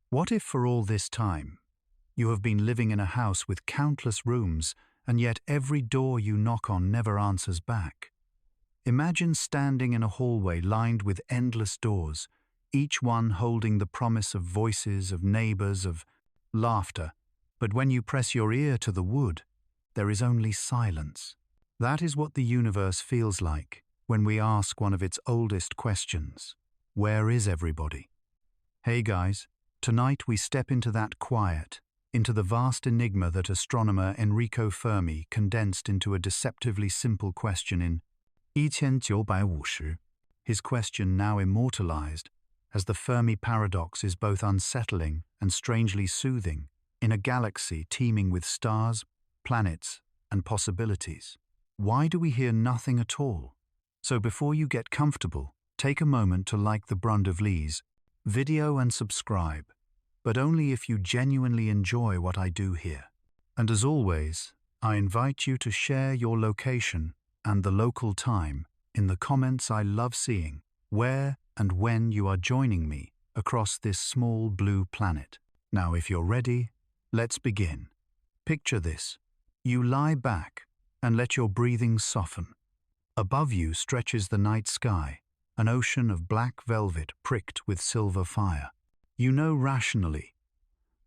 What if for all this time, you have been living in a house with countless rooms, and yet every door you knock on never answers back? Imagine standing in a hallway lined with endless doors, each one holding the promise of voices, of neighbors, of laughter. But when you press your ear to the wood, there is only silence. That is what the universe feels like when we ask one of its oldest questions. Where is everybody? Hey guys, tonight we step into that quiet, into the vast enigma that astronomer Enrico Fermi condensed into a deceptively simple question in 1950. His question, now immortalized, as the Fermi Paradox, is both unsettling and strangely soothing in a galaxy teeming with stars, planets, and possibilities. Why do we hear nothing at all? So before you get comfortable, take a moment to like the Brundavlees video and subscribe, but only if you genuinely enjoy what I do here. And as always, I invite you to share your location and the local time in the comments. I love seeing where and when you are joining me across this small blue planet. Now, if you're ready, let's begin. Picture this. You lie back and let your breathing soften. Above you stretches the night sky, an ocean of black velvet pricked with silver fire. You know rationally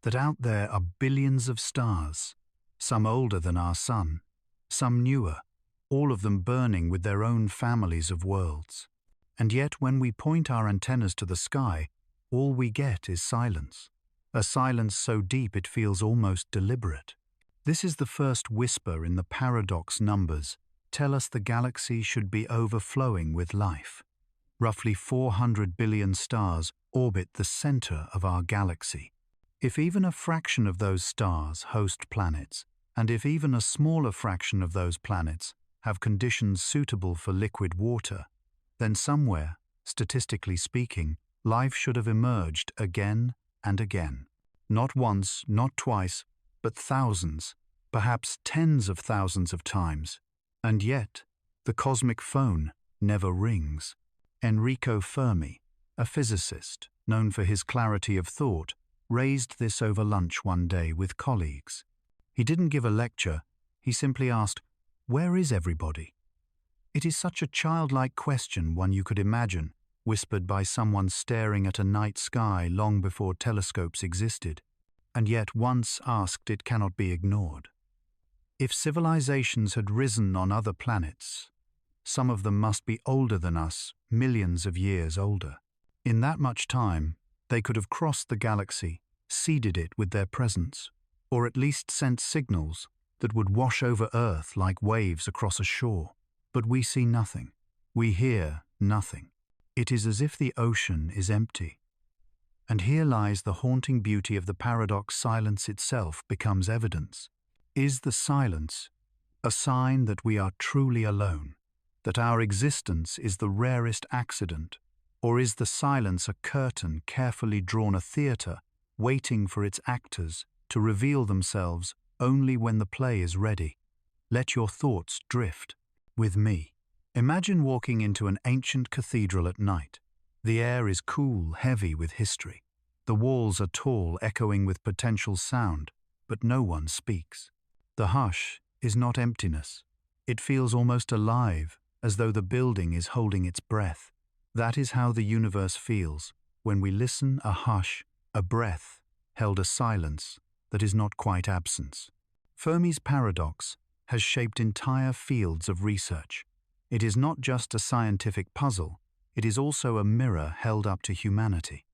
that out there are billions of stars, some older than our sun, some newer, all of them burning with their own families of worlds. And yet when we point our antennas to the sky, all we get is silence. A silence so deep it feels almost deliberate. This is the first whisper in the paradox numbers tell us the galaxy should be overflowing with life. Roughly 400 billion stars orbit the center of our galaxy. If even a fraction of those stars host planets, and if even a smaller fraction of those planets have conditions suitable for liquid water, then somewhere, statistically speaking, life should have emerged again and again. Not once, not twice, but thousands, perhaps tens of thousands of times. And yet, the cosmic phone never rings. Enrico Fermi, a physicist known for his clarity of thought, raised this over lunch one day with colleagues. He didn't give a lecture, he simply asked, "Where is everybody?" It is such a childlike question one you could imagine, whispered by someone staring at a night sky long before telescopes existed, and yet once asked it cannot be ignored. If civilizations had risen on other planets, some of them must be older than us, millions of years older. In that much time, they could have crossed the galaxy, seeded it with their presence, or at least sent signals that would wash over Earth like waves across a shore. But we see nothing. We hear nothing. It is as if the ocean is empty. And here lies the haunting beauty of the paradox. Silence itself becomes evidence. Is the silence a sign that we are truly alone, that our existence is the rarest accident, or is the silence a curtain carefully drawn, a theater waiting for its actors to reveal themselves only when the play is ready? Let your thoughts drift with me. Imagine walking into an ancient cathedral at night. The air is cool, heavy with history. The walls are tall, echoing with potential sound, but no one speaks. The hush is not emptiness. It feels almost alive, as though the building is holding its breath. That is how the universe feels when we listen. A hush, a breath, held, a silence that is not quite absence. Fermi's paradox has shaped entire fields of research. It is not just a scientific puzzle, it is also a mirror held up to humanity.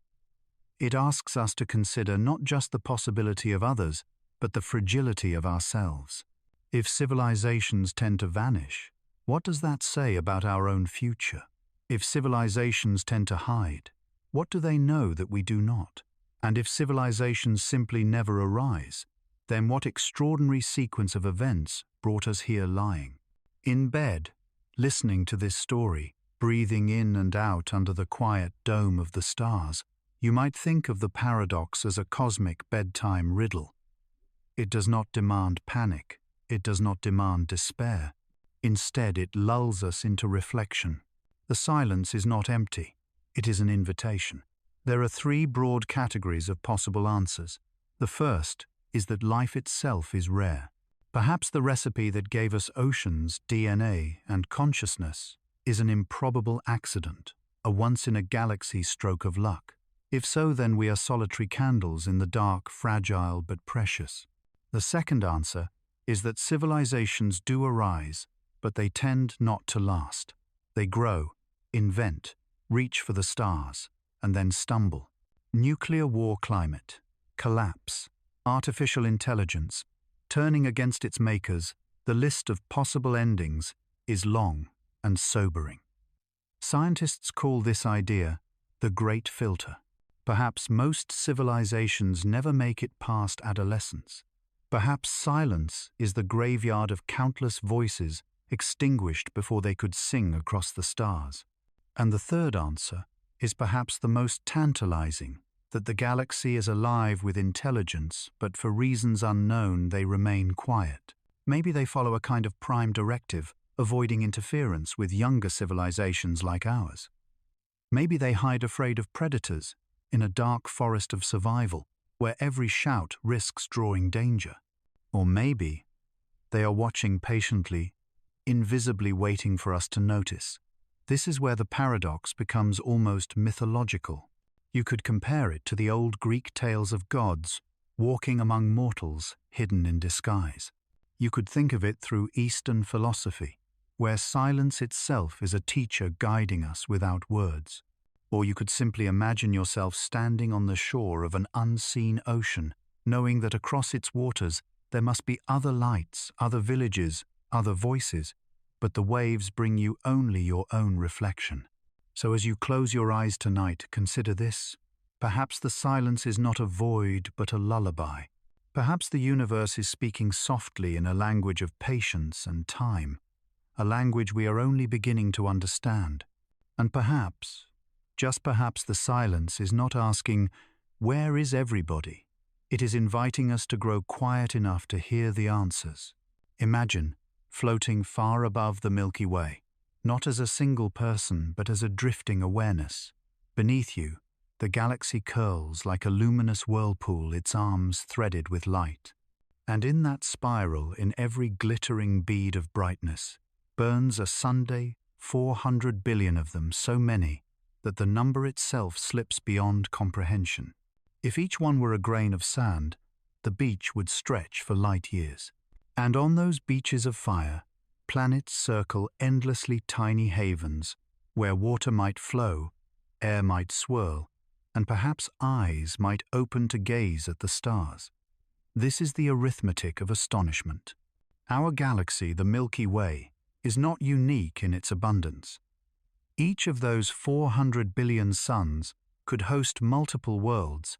It asks us to consider not just the possibility of others, but the fragility of ourselves. If civilizations tend to vanish, what does that say about our own future? If civilizations tend to hide, what do they know that we do not? And if civilizations simply never arise, then what extraordinary sequence of events brought us here lying? In bed, listening to this story, breathing in and out under the quiet dome of the stars, you might think of the paradox as a cosmic bedtime riddle. It does not demand panic. It does not demand despair. Instead, it lulls us into reflection. The silence is not empty. It is an invitation. There are three broad categories of possible answers. The first is that life itself is rare. Perhaps the recipe that gave us oceans, DNA, and consciousness is an improbable accident, a once-in-a-galaxy stroke of luck. If so, then we are solitary candles in the dark, fragile but precious. The second answer is that civilizations do arise, but they tend not to last. They grow, invent, reach for the stars, and then stumble. Nuclear war climate, collapse, artificial intelligence, turning against its makers, the list of possible endings is long and sobering. Scientists call this idea the Great Filter. Perhaps most civilizations never make it past adolescence. Perhaps silence is the graveyard of countless voices extinguished before they could sing across the stars. And the third answer is perhaps the most tantalizing, that the galaxy is alive with intelligence, but for reasons unknown they remain quiet. Maybe they follow a kind of prime directive, avoiding interference with younger civilizations like ours. Maybe they hide afraid of predators in a dark forest of survival, where every shout risks drawing danger. Or maybe they are watching patiently, invisibly waiting for us to notice. This is where the paradox becomes almost mythological. You could compare it to the old Greek tales of gods walking among mortals hidden in disguise. You could think of it through Eastern philosophy, where silence itself is a teacher guiding us without words. Or you could simply imagine yourself standing on the shore of an unseen ocean, knowing that across its waters there must be other lights, other villages, other voices, but the waves bring you only your own reflection. So as you close your eyes tonight, consider this. Perhaps the silence is not a void, but a lullaby. Perhaps the universe is speaking softly in a language of patience and time, a language we are only beginning to understand. And perhaps, just perhaps, the silence is not asking, "Where is everybody?" It is inviting us to grow quiet enough to hear the answers. Imagine floating far above the Milky Way, not as a single person, but as a drifting awareness. Beneath you, the galaxy curls like a luminous whirlpool, its arms threaded with light. And in that spiral, in every glittering bead of brightness, burns a Sunday, 400 billion of them, so many that the number itself slips beyond comprehension. If each one were a grain of sand, the beach would stretch for light years. And on those beaches of fire, planets circle endlessly tiny havens where water might flow, air might swirl, and perhaps eyes might open to gaze at the stars. This is the arithmetic of astonishment. Our galaxy, the Milky Way, is not unique in its abundance. Each of those 400 billion suns could host multiple worlds.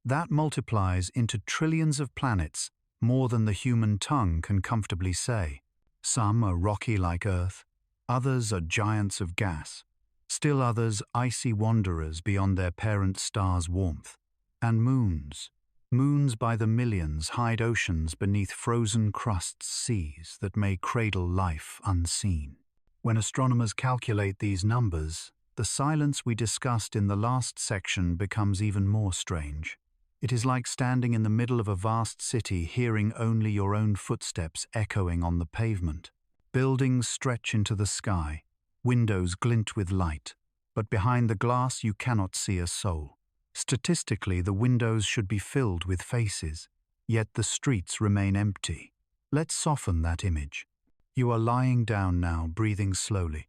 That multiplies into trillions of planets, more than the human tongue can comfortably say. Some are rocky like Earth, others are giants of gas, still others icy wanderers beyond their parent star's warmth. And moons by the millions hide oceans beneath frozen crusts, seas that may cradle life unseen. When astronomers calculate these numbers, the silence we discussed in the last section becomes even more strange. It is like standing in the middle of a vast city, hearing only your own footsteps echoing on the pavement. Buildings stretch into the sky, windows glint with light, but behind the glass you cannot see a soul. Statistically, the windows should be filled with faces, yet the streets remain empty. Let's soften that image. You are lying down now, breathing slowly,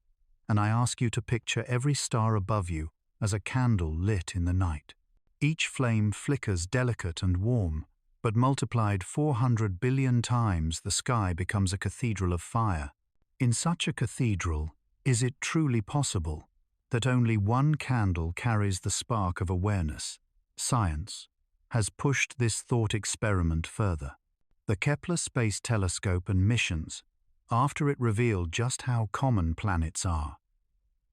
and I ask you to picture every star above you as a candle lit in the night. Each flame flickers delicate and warm, but multiplied 400 billion times, the sky becomes a cathedral of fire. In such a cathedral, is it truly possible that only one candle carries the spark of awareness? Science has pushed this thought experiment further. The Kepler Space Telescope and missions, after it revealed just how common planets are.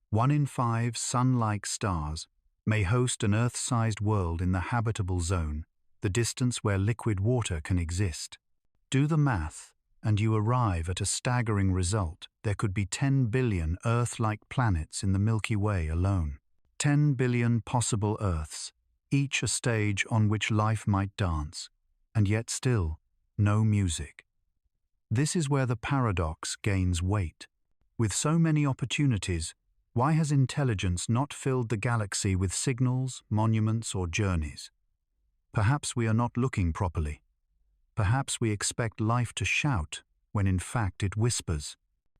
1 in 5 sun-like stars may host an Earth-sized world in the habitable zone, the distance where liquid water can exist. Do the math, and you arrive at a staggering result. There could be 10 billion Earth-like planets in the Milky Way alone. 10 billion possible Earths, each a stage on which life might dance, and yet still no music. This is where the paradox gains weight. With so many opportunities, why has intelligence not filled the galaxy with signals, monuments, or journeys? Perhaps we are not looking properly. Perhaps we expect life to shout when in fact it whispers.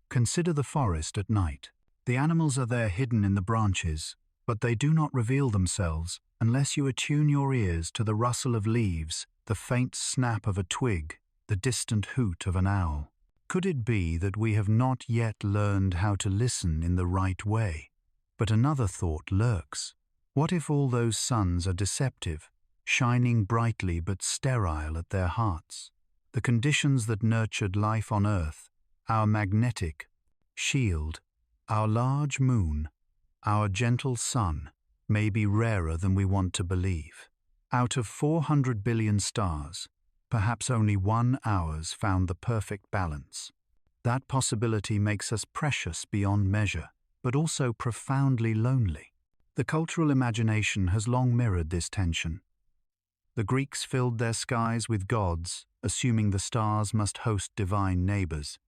Consider the forest at night. The animals are there hidden in the branches, but they do not reveal themselves unless you attune your ears to the rustle of leaves, the faint snap of a twig, the distant hoot of an owl. Could it be that we have not yet learned how to listen in the right way? But another thought lurks. What if all those suns are deceptive, shining brightly but sterile at their hearts? The conditions that nurtured life on Earth, our magnetic shield, our large moon, our gentle sun, may be rarer than we want to believe. Out of 400 billion stars, perhaps only ours found the perfect balance. That possibility makes us precious beyond measure, but also profoundly lonely. The cultural imagination has long mirrored this tension. The Greeks filled their skies with gods, assuming the stars must host divine neighbors.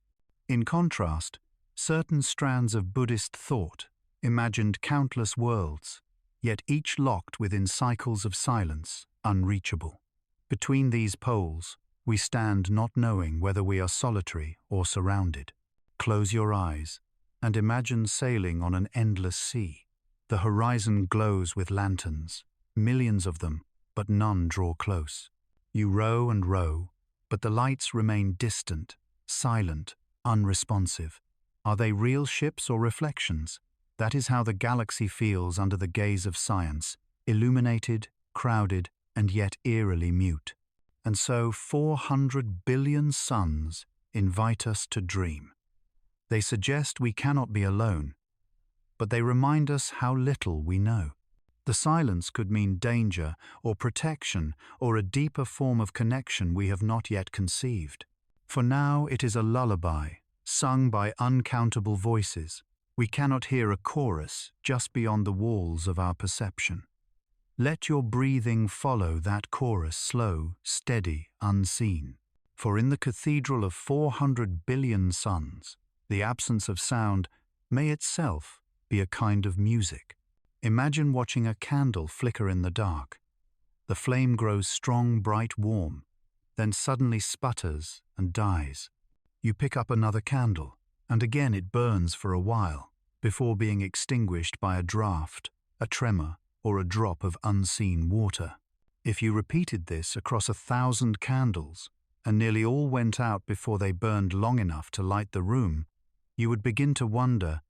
In contrast, certain strands of Buddhist thought imagined countless worlds, yet each locked within cycles of silence, unreachable. Between these poles, we stand not knowing whether we are solitary or surrounded. Close your eyes and imagine sailing on an endless sea. The horizon glows with lanterns, millions of them, but none draw close. You row and row, but the lights remain distant, silent, unresponsive. Are they real ships or reflections? That is how the galaxy feels under the gaze of science, illuminated, crowded, and yet eerily mute. And so 400 billion suns invite us to dream. They suggest we cannot be alone, but they remind us how little we know. The silence could mean danger or protection or a deeper form of connection we have not yet conceived. For now it is a lullaby, sung by uncountable voices. We cannot hear a chorus just beyond the walls of our perception. Let your breathing follow that chorus, slow, steady, unseen. For in the cathedral of 400 billion suns, the absence of sound may itself be a kind of music. Imagine watching a candle flicker in the dark. The flame grows strong, bright, warm, then suddenly sputters and dies. You pick up another candle, and again it burns for a while, before being extinguished by a draft, a tremor, or a drop of unseen water. If you repeated this across 1,000 candles, and nearly all went out before they burned long enough to light the room, you would begin to wonder,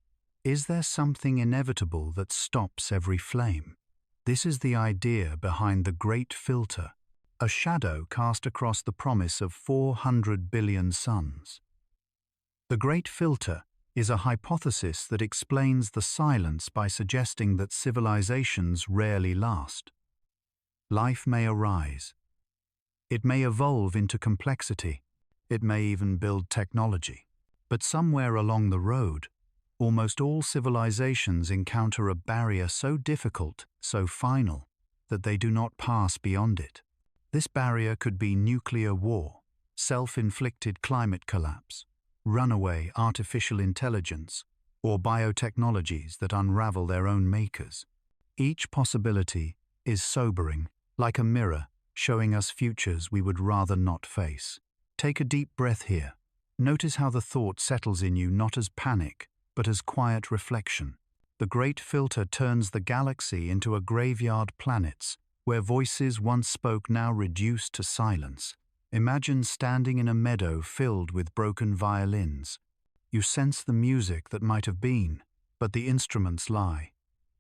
is there something inevitable that stops every flame? This is the idea behind the Great Filter, a shadow cast across the promise of 400 billion suns. The Great Filter is a hypothesis that explains the silence by suggesting that civilizations rarely last. Life may arise. It may evolve into complexity. It may even build technology. But somewhere along the road, almost all civilizations encounter a barrier so difficult, so final, that they do not pass beyond it. This barrier could be nuclear war, self-inflicted climate collapse, runaway artificial intelligence, or biotechnologies that unravel their own makers. Each possibility is sobering, like a mirror showing us futures we would rather not face. Take a deep breath here. Notice how the thought settles in you not as panic, but as quiet reflection. The Great Filter turns the galaxy into a graveyard planets, where voices once spoke now reduced to silence. Imagine standing in a meadow filled with broken violins. You sense the music that might have been, but the instruments lie.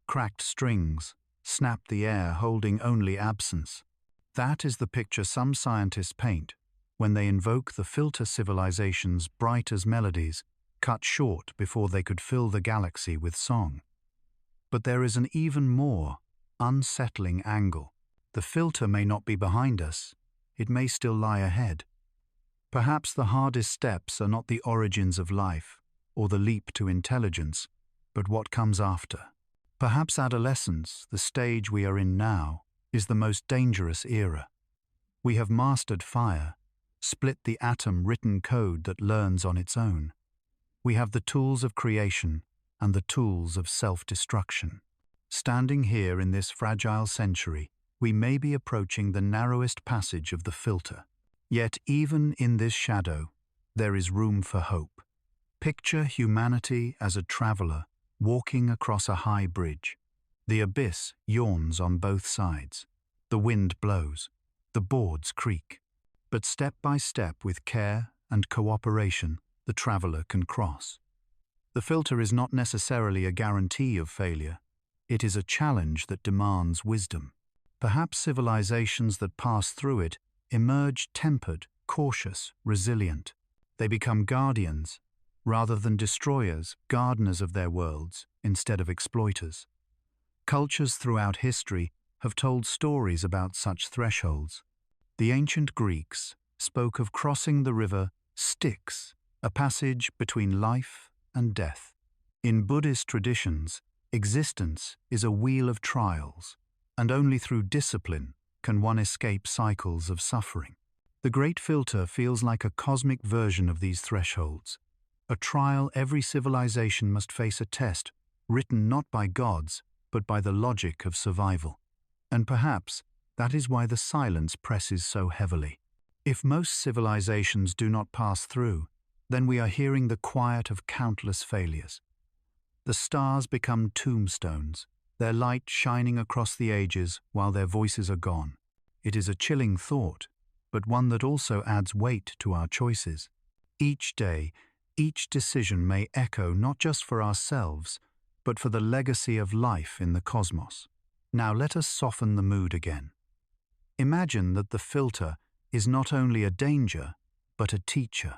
Cracked strings snap the air holding only absence. That is the picture some scientists paint when they invoke the filter civilizations bright as melodies, cut short before they could fill the galaxy with song. But there is an even more unsettling angle. The filter may not be behind us. It may still lie ahead. Perhaps the hardest steps are not the origins of life or the leap to intelligence, but what comes after. Perhaps adolescence, the stage we are in now, is the most dangerous era. We have mastered fire, split the atom-written code that learns on its own. We have the tools of creation and the tools of self-destruction. Standing here in this fragile century, we may be approaching the narrowest passage of the filter. Yet even in this shadow, there is room for hope. Picture humanity as a traveler walking across a high bridge. The abyss yawns on both sides. The wind blows. The boards creak. But step by step, with care and cooperation, the traveler can cross. The filter is not necessarily a guarantee of failure. It is a challenge that demands wisdom. Perhaps civilizations that pass through it emerge tempered, cautious, resilient. They become guardians, rather than destroyers, gardeners of their worlds, instead of exploiters. Cultures throughout history have told stories about such thresholds. The ancient Greeks spoke of crossing the river Styx, a passage between life and death. In Buddhist traditions, existence is a wheel of trials, and only through discipline can one escape cycles of suffering. The Great Filter feels like a cosmic version of these thresholds, a trial every civilization must face, a test written not by gods, but by the logic of survival. And perhaps that is why the silence presses so heavily. If most civilizations do not pass through, then we are hearing the quiet of countless failures. The stars become tombstones, their light shining across the ages while their voices are gone. It is a chilling thought, but one that also adds weight to our choices. Each day, each decision may echo not just for ourselves, but for the legacy of life in the cosmos. Now let us soften the mood again. Imagine that the filter is not only a danger, but a teacher.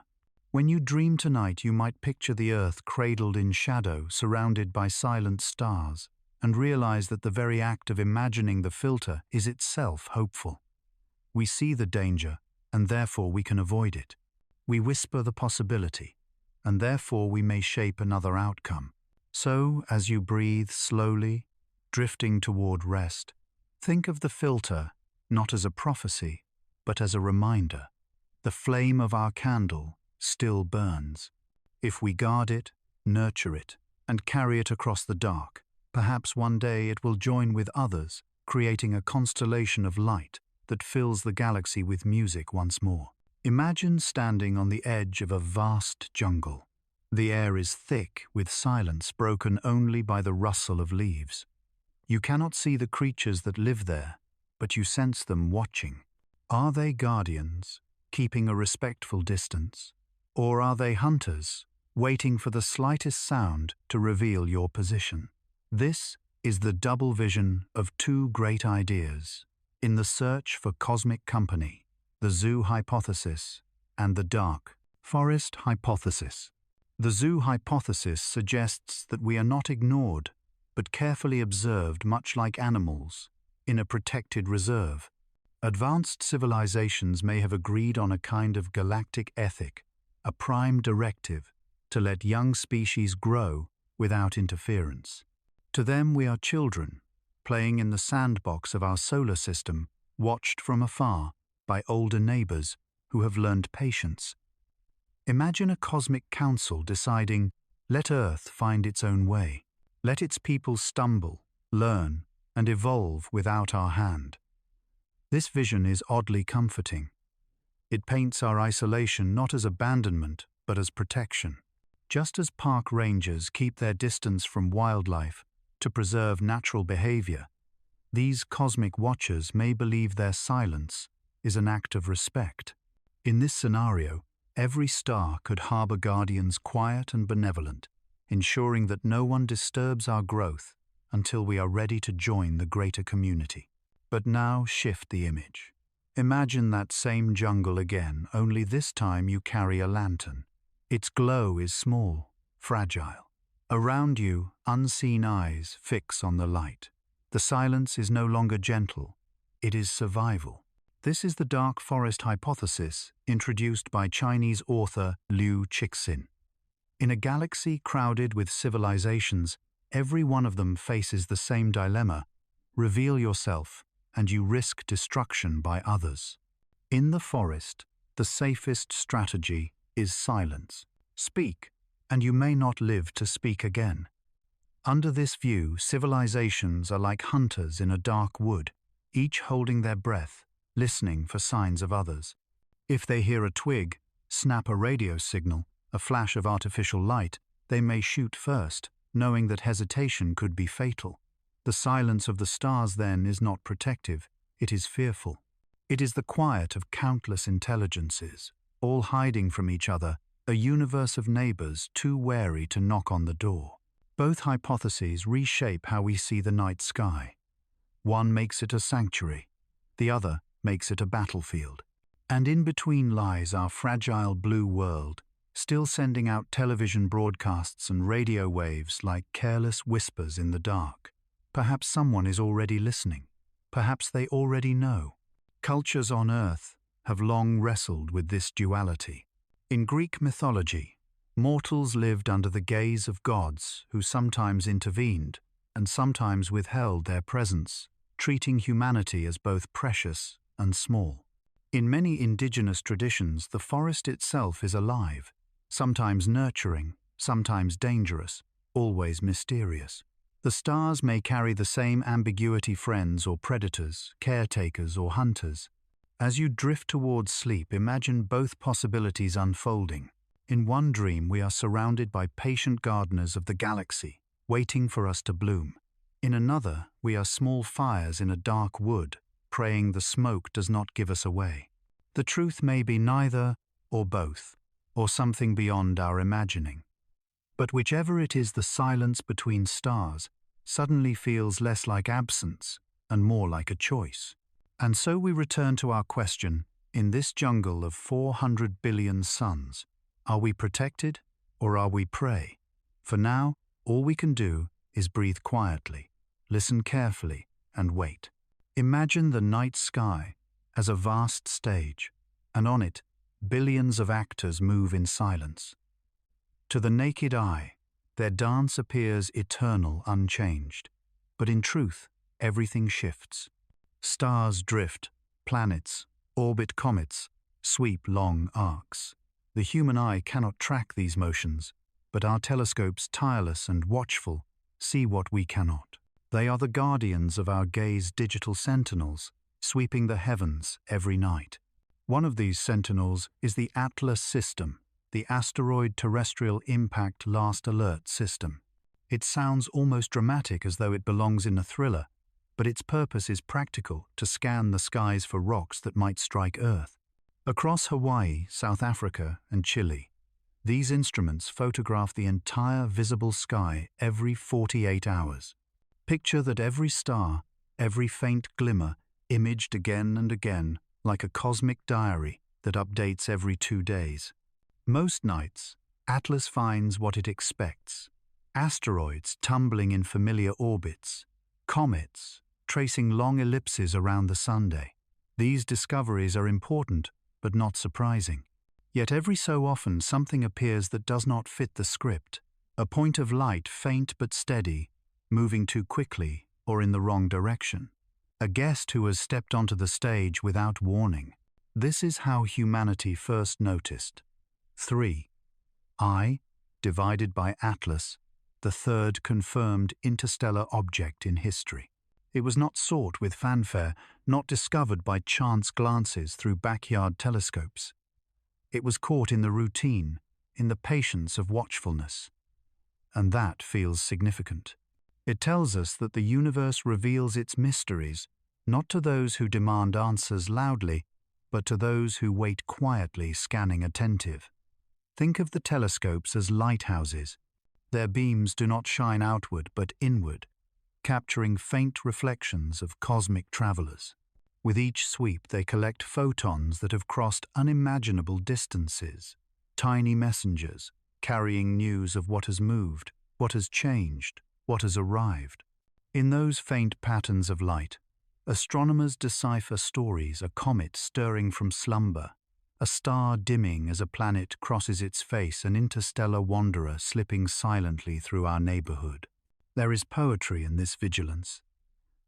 When you dream tonight, you might picture the Earth cradled in shadow, surrounded by silent stars, and realize that the very act of imagining the filter is itself hopeful. We see the danger, and therefore we can avoid it. We whisper the possibility, and therefore we may shape another outcome. So, as you breathe slowly, drifting toward rest, think of the filter not as a prophecy, but as a reminder. The flame of our candle still burns. If we guard it, nurture it, and carry it across the dark, perhaps one day it will join with others, creating a constellation of light that fills the galaxy with music once more. Imagine standing on the edge of a vast jungle. The air is thick with silence, broken only by the rustle of leaves. You cannot see the creatures that live there, but you sense them watching. Are they guardians, keeping a respectful distance? Or are they hunters, waiting for the slightest sound to reveal your position? This is the double vision of two great ideas in the search for cosmic company: the zoo hypothesis and the dark forest hypothesis. The zoo hypothesis suggests that we are not ignored, but carefully observed, much like animals, in a protected reserve. Advanced civilizations may have agreed on a kind of galactic ethic, a prime directive to let young species grow without interference. To them we are children, playing in the sandbox of our solar system, watched from afar by older neighbors who have learned patience. Imagine a cosmic council deciding, let Earth find its own way. Let its people stumble, learn, and evolve without our hand. This vision is oddly comforting. It paints our isolation not as abandonment, but as protection. Just as park rangers keep their distance from wildlife to preserve natural behavior, these cosmic watchers may believe their silence is an act of respect. In this scenario, every star could harbor guardians quiet and benevolent, ensuring that no one disturbs our growth until we are ready to join the greater community. But now shift the image. Imagine that same jungle again, only this time you carry a lantern. Its glow is small, fragile. Around you, unseen eyes fix on the light. The silence is no longer gentle, it is survival. This is the dark forest hypothesis introduced by Chinese author Liu Cixin. In a galaxy crowded with civilizations, Every one of them faces the same dilemma: reveal yourself, and you risk destruction by others. In the forest, the safest strategy is silence. Speak, and you may not live to speak again. Under this view, civilizations are like hunters in a dark wood, each holding their breath, listening for signs of others. If they hear a twig, snap a radio signal, a flash of artificial light, they may shoot first, knowing that hesitation could be fatal. The silence of the stars, then, is not protective, it is fearful. It is the quiet of countless intelligences, all hiding from each other, a universe of neighbors too wary to knock on the door. Both hypotheses reshape how we see the night sky. One makes it a sanctuary, the other makes it a battlefield. And in between lies our fragile blue world, still sending out television broadcasts and radio waves like careless whispers in the dark. Perhaps someone is already listening. Perhaps they already know. Cultures on Earth have long wrestled with this duality. In Greek mythology, mortals lived under the gaze of gods who sometimes intervened and sometimes withheld their presence, treating humanity as both precious and small. In many indigenous traditions, the forest itself is alive, sometimes nurturing, sometimes dangerous, always mysterious. The stars may carry the same ambiguity: friends or predators, caretakers or hunters. As you drift towards sleep, imagine both possibilities unfolding. In one dream, we are surrounded by patient gardeners of the galaxy, waiting for us to bloom. In another, we are small fires in a dark wood, praying the smoke does not give us away. The truth may be neither or both, or something beyond our imagining. But whichever it is, the silence between stars suddenly feels less like absence and more like a choice. And so we return to our question: in this jungle of 400 billion suns, are we protected or are we prey? For now, all we can do is breathe quietly, listen carefully, and wait. Imagine the night sky as a vast stage, and on it, billions of actors move in silence. To the naked eye, their dance appears eternal, unchanged. But in truth, everything shifts. Stars drift, planets orbit, comets sweep long arcs. The human eye cannot track these motions, but our telescopes, tireless and watchful, see what we cannot. They are the guardians of our gaze, digital sentinels, sweeping the heavens every night. One of these sentinels is the Atlas system, the Asteroid Terrestrial Impact Last Alert System. It sounds almost dramatic, as though it belongs in a thriller, but its purpose is practical: to scan the skies for rocks that might strike Earth. Across Hawaii, South Africa, and Chile, these instruments photograph the entire visible sky every 48 hours. Picture that every star, every faint glimmer, imaged again and again, like a cosmic diary that updates every 2 days. Most nights, Atlas finds what it expects: asteroids tumbling in familiar orbits, comets tracing long ellipses around the Sunday. These discoveries are important, but not surprising. Yet every so often something appears that does not fit the script: a point of light, faint but steady, moving too quickly or in the wrong direction. A guest who has stepped onto the stage without warning. This is how humanity first noticed. 3. I, divided by Atlas, the third confirmed interstellar object in history. It was not sought with fanfare, not discovered by chance glances through backyard telescopes. It was caught in the routine, in the patience of watchfulness. And that feels significant. It tells us that the universe reveals its mysteries, not to those who demand answers loudly, but to those who wait quietly, scanning attentive. Think of the telescopes as lighthouses. Their beams do not shine outward but inward, capturing faint reflections of cosmic travelers. With each sweep, they collect photons that have crossed unimaginable distances, tiny messengers carrying news of what has moved, what has changed, what has arrived. In those faint patterns of light, astronomers decipher stories: a comet stirring from slumber, a star dimming as a planet crosses its face, an interstellar wanderer slipping silently through our neighborhood. There is poetry in this vigilance.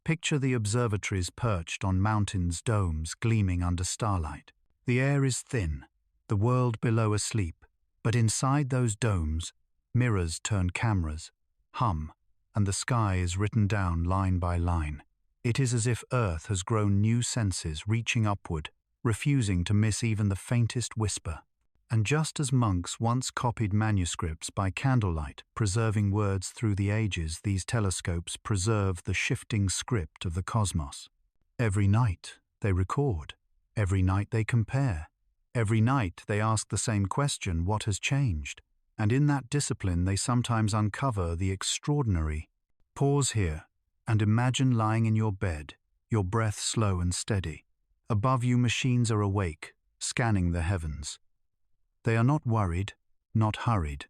Picture the observatories perched on mountains' domes gleaming under starlight. The air is thin, the world below asleep, but inside those domes, mirrors turn cameras, hum, and the sky is written down line by line. It is as if Earth has grown new senses reaching upward, refusing to miss even the faintest whisper. And just as monks once copied manuscripts by candlelight, preserving words through the ages, these telescopes preserve the shifting script of the cosmos. Every night they record, every night they compare, every night they ask the same question, what has changed? And in that discipline they sometimes uncover the extraordinary. Pause here and imagine lying in your bed, your breath slow and steady. Above you machines are awake, scanning the heavens. They are not worried, not hurried.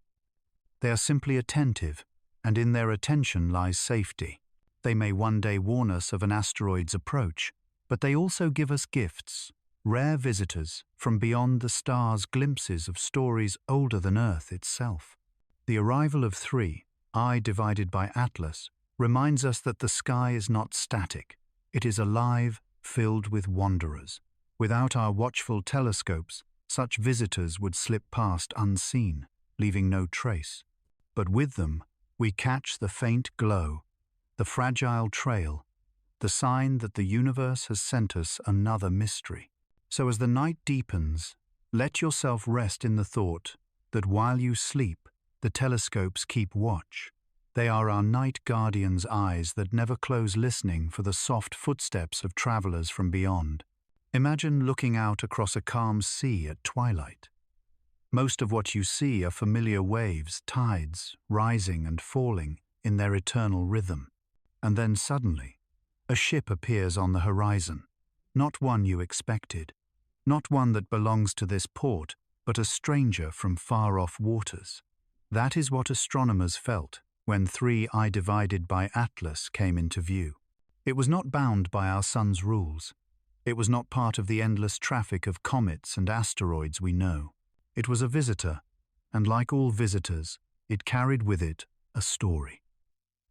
They are simply attentive, and in their attention lies safety. They may one day warn us of an asteroid's approach, but they also give us gifts, rare visitors from beyond the stars, glimpses of stories older than Earth itself. The arrival of 3, I divided by Atlas, reminds us that the sky is not static. It is alive, filled with wanderers. Without our watchful telescopes, such visitors would slip past unseen, leaving no trace. But with them, we catch the faint glow, the fragile trail, the sign that the universe has sent us another mystery. So as the night deepens, let yourself rest in the thought that while you sleep, the telescopes keep watch. They are our night guardians' eyes that never close, listening for the soft footsteps of travelers from beyond. Imagine looking out across a calm sea at twilight. Most of what you see are familiar waves, tides, rising and falling in their eternal rhythm. And then suddenly, a ship appears on the horizon, not one you expected, not one that belongs to this port, but a stranger from far-off waters. That is what astronomers felt when 3I divided by Atlas came into view. It was not bound by our sun's rules. It was not part of the endless traffic of comets and asteroids we know. It was a visitor, and like all visitors, it carried with it a story.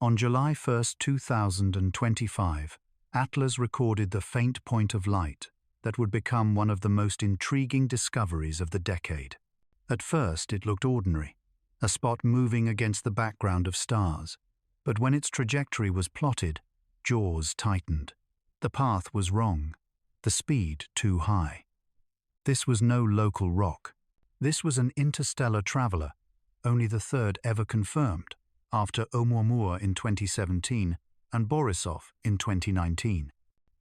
On July 1, 2025, Atlas recorded the faint point of light that would become one of the most intriguing discoveries of the decade. At first, it looked ordinary, a spot moving against the background of stars. But when its trajectory was plotted, jaws tightened. The path was wrong, the speed too high. This was no local rock. This was an interstellar traveler, only the third ever confirmed, after Oumuamua in 2017 and Borisov in 2019.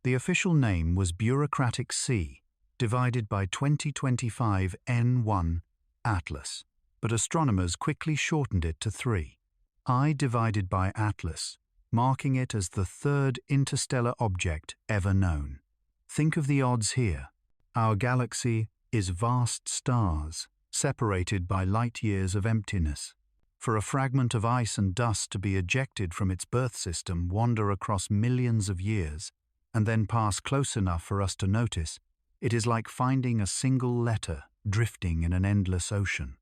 The official name was Bureaucratic C, divided by 2025 N1 Atlas, but astronomers quickly shortened it to 3. I divided by Atlas, marking it as the third interstellar object ever known. Think of the odds here. Our galaxy is vast stars, separated by light years of emptiness. For a fragment of ice and dust to be ejected from its birth system, wander across millions of years, and then pass close enough for us to notice, it is like finding a single letter drifting in an endless ocean.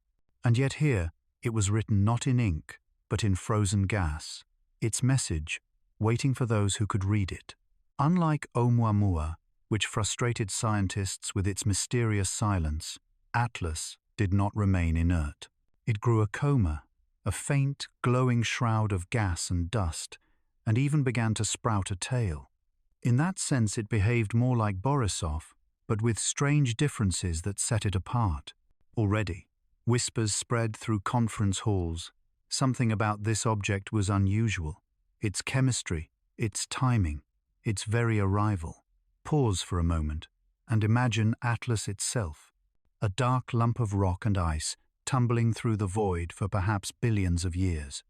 And yet here, it was written not in ink, but in frozen gas, its message waiting for those who could read it. Unlike Oumuamua, which frustrated scientists with its mysterious silence, Atlas did not remain inert. It grew a coma, a faint, glowing shroud of gas and dust, and even began to sprout a tail. In that sense, it behaved more like Borisov, but with strange differences that set it apart. Already, whispers spread through conference halls. Something about this object was unusual. Its chemistry, its timing, its very arrival. Pause for a moment and imagine Atlas itself, a dark lump of rock and ice tumbling through the void for perhaps billions of years.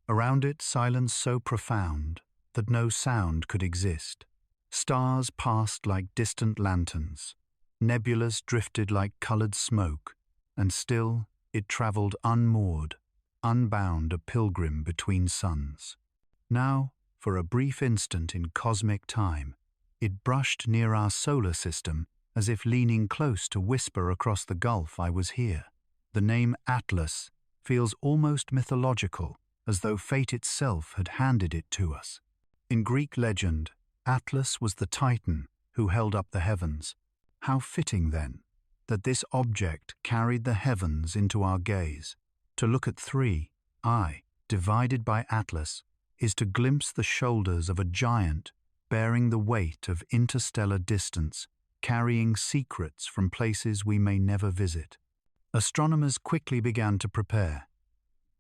Around it, silence so profound that no sound could exist. Stars passed like distant lanterns. Nebulas drifted like colored smoke, and still it traveled unmoored, unbound, a pilgrim between suns. Now, for a brief instant in cosmic time, it brushed near our solar system as if leaning close to whisper across the gulf, I was here. The name Atlas feels almost mythological, as though fate itself had handed it to us. In Greek legend, Atlas was the Titan who held up the heavens. How fitting, then, that this object carried the heavens into our gaze. To look at 3I, divided by Atlas, is to glimpse the shoulders of a giant bearing the weight of interstellar distance, carrying secrets from places we may never visit. Astronomers quickly began to prepare.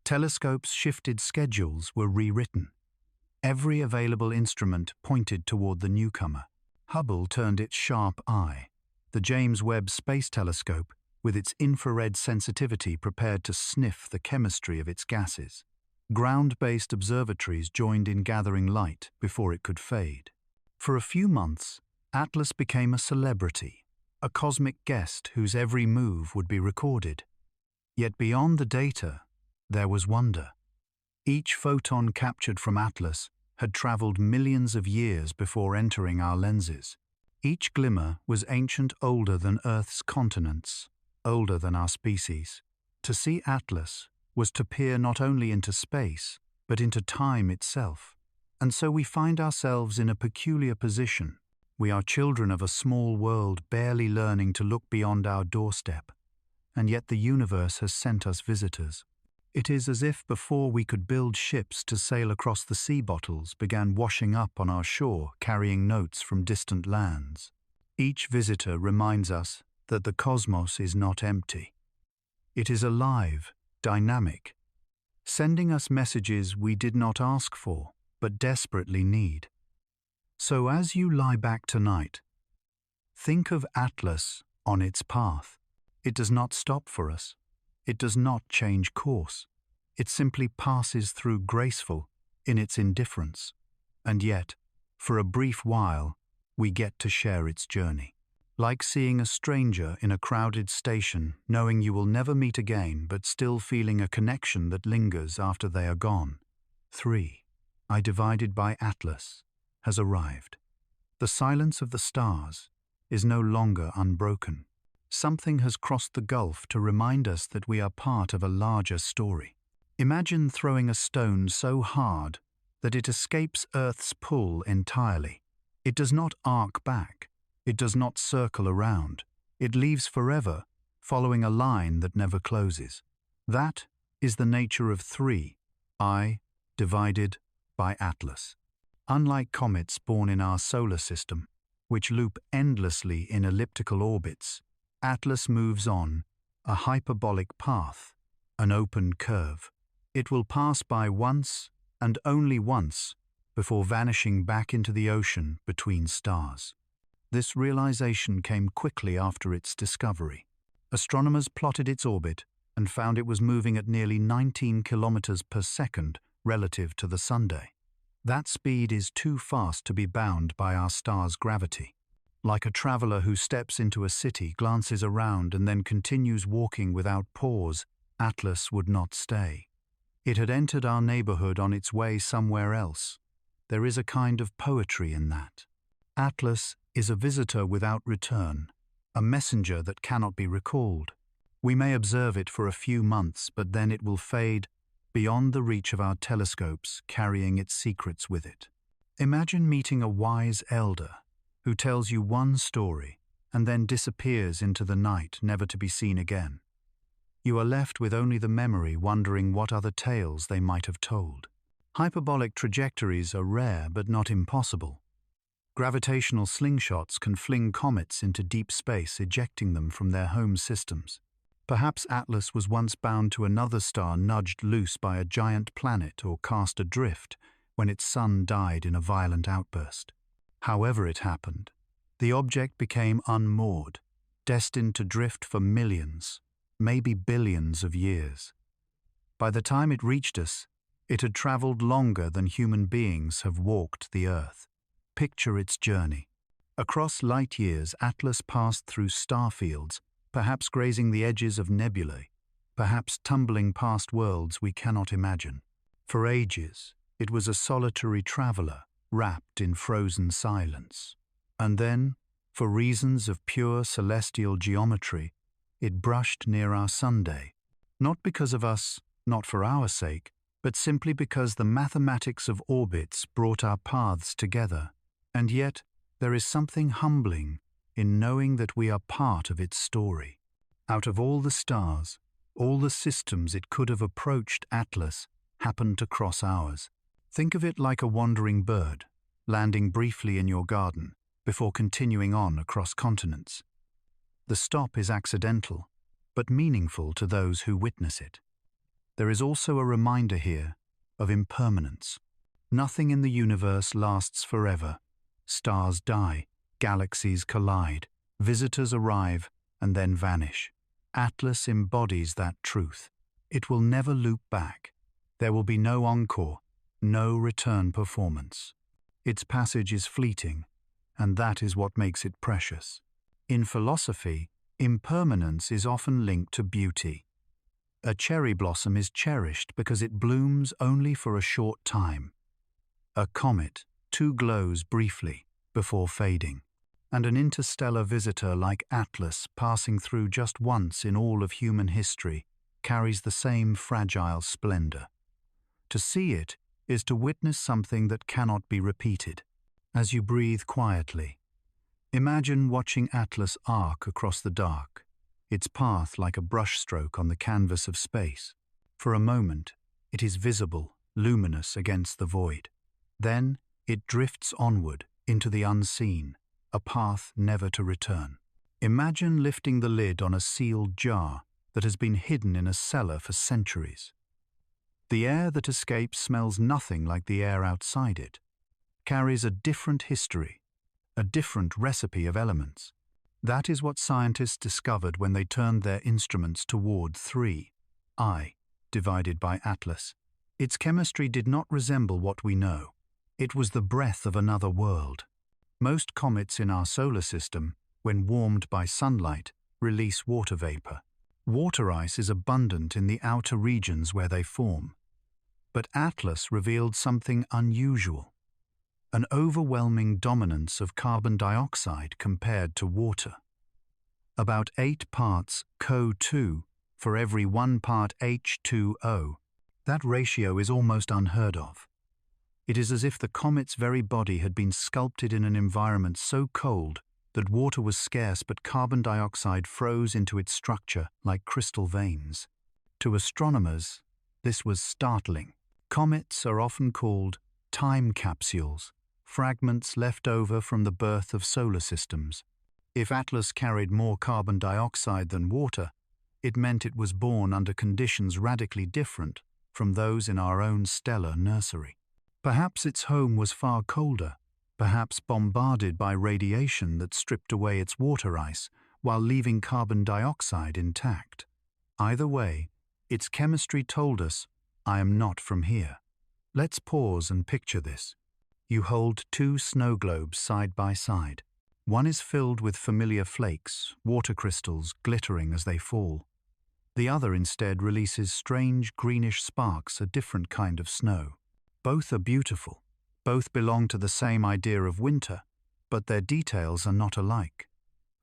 Telescopes' shifted schedules were rewritten. Every available instrument pointed toward the newcomer. Hubble turned its sharp eye. The James Webb Space Telescope, with its infrared sensitivity, prepared to sniff the chemistry of its gases. Ground-based observatories joined in gathering light before it could fade. For a few months, Atlas became a celebrity, a cosmic guest whose every move would be recorded. Yet beyond the data, there was wonder. Each photon captured from Atlas had traveled millions of years before entering our lenses. Each glimmer was ancient, older than Earth's continents, older than our species. To see Atlas was to peer not only into space, but into time itself. And so we find ourselves in a peculiar position. We are children of a small world barely learning to look beyond our doorstep, and yet the universe has sent us visitors. It is as if before we could build ships to sail across the sea, bottles began washing up on our shore carrying notes from distant lands. Each visitor reminds us that the cosmos is not empty. It is alive, dynamic, sending us messages we did not ask for, but desperately need. So as you lie back tonight, think of Atlas on its path. It does not stop for us. It does not change course. It simply passes through graceful in its indifference. And yet, for a brief while, we get to share its journey. Like seeing a stranger in a crowded station, knowing you will never meet again, but still feeling a connection that lingers after they are gone. 3I divided by Atlas has arrived. The silence of the stars is no longer unbroken. Something has crossed the gulf to remind us that we are part of a larger story. Imagine throwing a stone so hard that it escapes Earth's pull entirely. It does not arc back. It does not circle around. It leaves forever, following a line that never closes. That is the nature of 3I divided by Atlas. Unlike comets born in our solar system, which loop endlessly in elliptical orbits, Atlas moves on a hyperbolic path, an open curve. It will pass by once and only once before vanishing back into the ocean between stars. This realization came quickly after its discovery. Astronomers plotted its orbit and found it was moving at nearly 19 kilometers per second relative to the Sunday. That speed is too fast to be bound by our star's gravity. Like a traveler who steps into a city, glances around, and then continues walking without pause, Atlas would not stay. It had entered our neighborhood on its way somewhere else. There is a kind of poetry in that. Atlas is a visitor without return, a messenger that cannot be recalled. We may observe it for a few months, but then it will fade beyond the reach of our telescopes, carrying its secrets with it. Imagine meeting a wise elder who tells you one story and then disappears into the night, never to be seen again. You are left with only the memory, wondering what other tales they might have told. Hyperbolic trajectories are rare but not impossible. Gravitational slingshots can fling comets into deep space, ejecting them from their home systems. Perhaps Atlas was once bound to another star, nudged loose by a giant planet, or cast adrift when its sun died in a violent outburst. However it happened, the object became unmoored, destined to drift for millions, maybe billions of years. By the time it reached us, it had traveled longer than human beings have walked the Earth. Picture its journey. Across light years, Atlas passed through star fields, perhaps grazing the edges of nebulae, perhaps tumbling past worlds we cannot imagine. For ages, it was a solitary traveler, wrapped in frozen silence. And then, for reasons of pure celestial geometry, it brushed near our Sunday, not because of us, not for our sake, but simply because the mathematics of orbits brought our paths together. And yet, there is something humbling in knowing that we are part of its story. Out of all the stars, all the systems it could have approached Atlas happened to cross ours. Think of it like a wandering bird, landing briefly in your garden before continuing on across continents. The stop is accidental, but meaningful to those who witness it. There is also a reminder here of impermanence. Nothing in the universe lasts forever. Stars die, galaxies collide, visitors arrive, and then vanish. Atlas embodies that truth. It will never loop back. There will be no encore, no return performance. Its passage is fleeting, and that is what makes it precious. In philosophy, impermanence is often linked to beauty. A cherry blossom is cherished because it blooms only for a short time. A comet too glows briefly before fading, and an interstellar visitor like Atlas passing through just once in all of human history carries the same fragile splendor. To see it is to witness something that cannot be repeated. As you breathe quietly, imagine watching Atlas arc across the dark, its path like a brushstroke on the canvas of space. For a moment, it is visible, luminous against the void. Then, it drifts onward into the unseen, a path never to return. Imagine lifting the lid on a sealed jar that has been hidden in a cellar for centuries. The air that escapes smells nothing like the air outside it, carries a different history, a different recipe of elements. That is what scientists discovered when they turned their instruments toward 3I, divided by Atlas. Its chemistry did not resemble what we know. It was the breath of another world. Most comets in our solar system, when warmed by sunlight, release water vapor. Water ice is abundant in the outer regions where they form. But Atlas revealed something unusual. An overwhelming dominance of carbon dioxide compared to water. About 8 parts CO2 for every 1 part H2O. That ratio is almost unheard of. It is as if the comet's very body had been sculpted in an environment so cold that water was scarce but carbon dioxide froze into its structure like crystal veins. To astronomers, this was startling. Comets are often called time capsules, fragments left over from the birth of solar systems. If Atlas carried more carbon dioxide than water, it meant it was born under conditions radically different from those in our own stellar nursery. Perhaps its home was far colder, perhaps bombarded by radiation that stripped away its water ice while leaving carbon dioxide intact. Either way, its chemistry told us, I am not from here. Let's pause and picture this. You hold 2 snow globes side by side. One is filled with familiar flakes, water crystals glittering as they fall. The other instead releases strange greenish sparks, a different kind of snow. Both are beautiful. Both belong to the same idea of winter, but their details are not alike.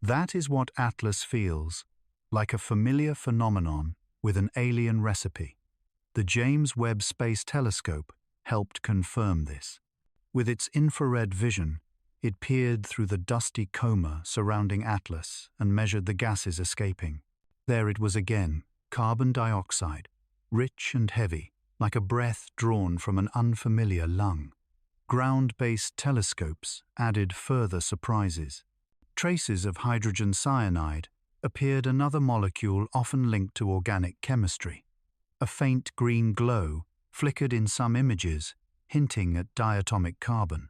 That is what Atlas feels, like a familiar phenomenon with an alien recipe. The James Webb Space Telescope helped confirm this. With its infrared vision, it peered through the dusty coma surrounding Atlas and measured the gases escaping. There it was again, carbon dioxide, rich and heavy, like a breath drawn from an unfamiliar lung. Ground-based telescopes added further surprises. Traces of hydrogen cyanide appeared, another molecule often linked to organic chemistry. A faint green glow flickered in some images, hinting at diatomic carbon.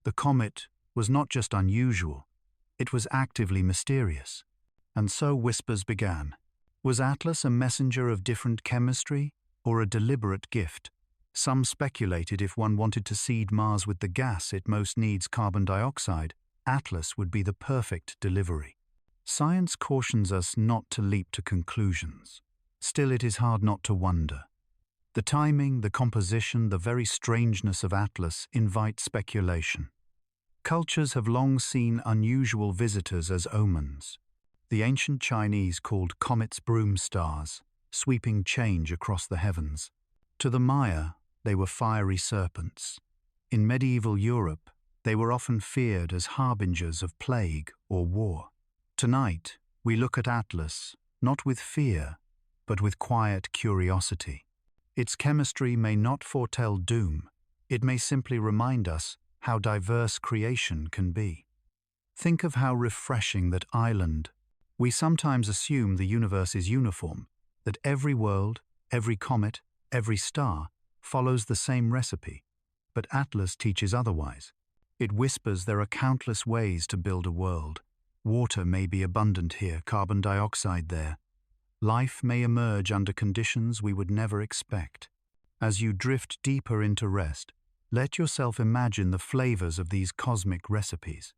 The comet was not just unusual, it was actively mysterious. And so whispers began. Was Atlas a messenger of different chemistry, or a deliberate gift? Some speculated if one wanted to seed Mars with the gas it most needs, carbon dioxide, Atlas would be the perfect delivery. Science cautions us not to leap to conclusions. Still, it is hard not to wonder. The timing, the composition, the very strangeness of Atlas invite speculation. Cultures have long seen unusual visitors as omens. The ancient Chinese called comets broom stars, sweeping change across the heavens. To the Maya, they were fiery serpents. In medieval Europe, they were often feared as harbingers of plague or war. Tonight, we look at Atlas, not with fear, but with quiet curiosity. Its chemistry may not foretell doom, it may simply remind us how diverse creation can be. Think of how refreshing that island. We sometimes assume the universe is uniform, that every world, every comet, every star follows the same recipe. But Atlas teaches otherwise. It whispers there are countless ways to build a world. Water may be abundant here, carbon dioxide there. Life may emerge under conditions we would never expect. As you drift deeper into rest, let yourself imagine the flavors of these cosmic recipes.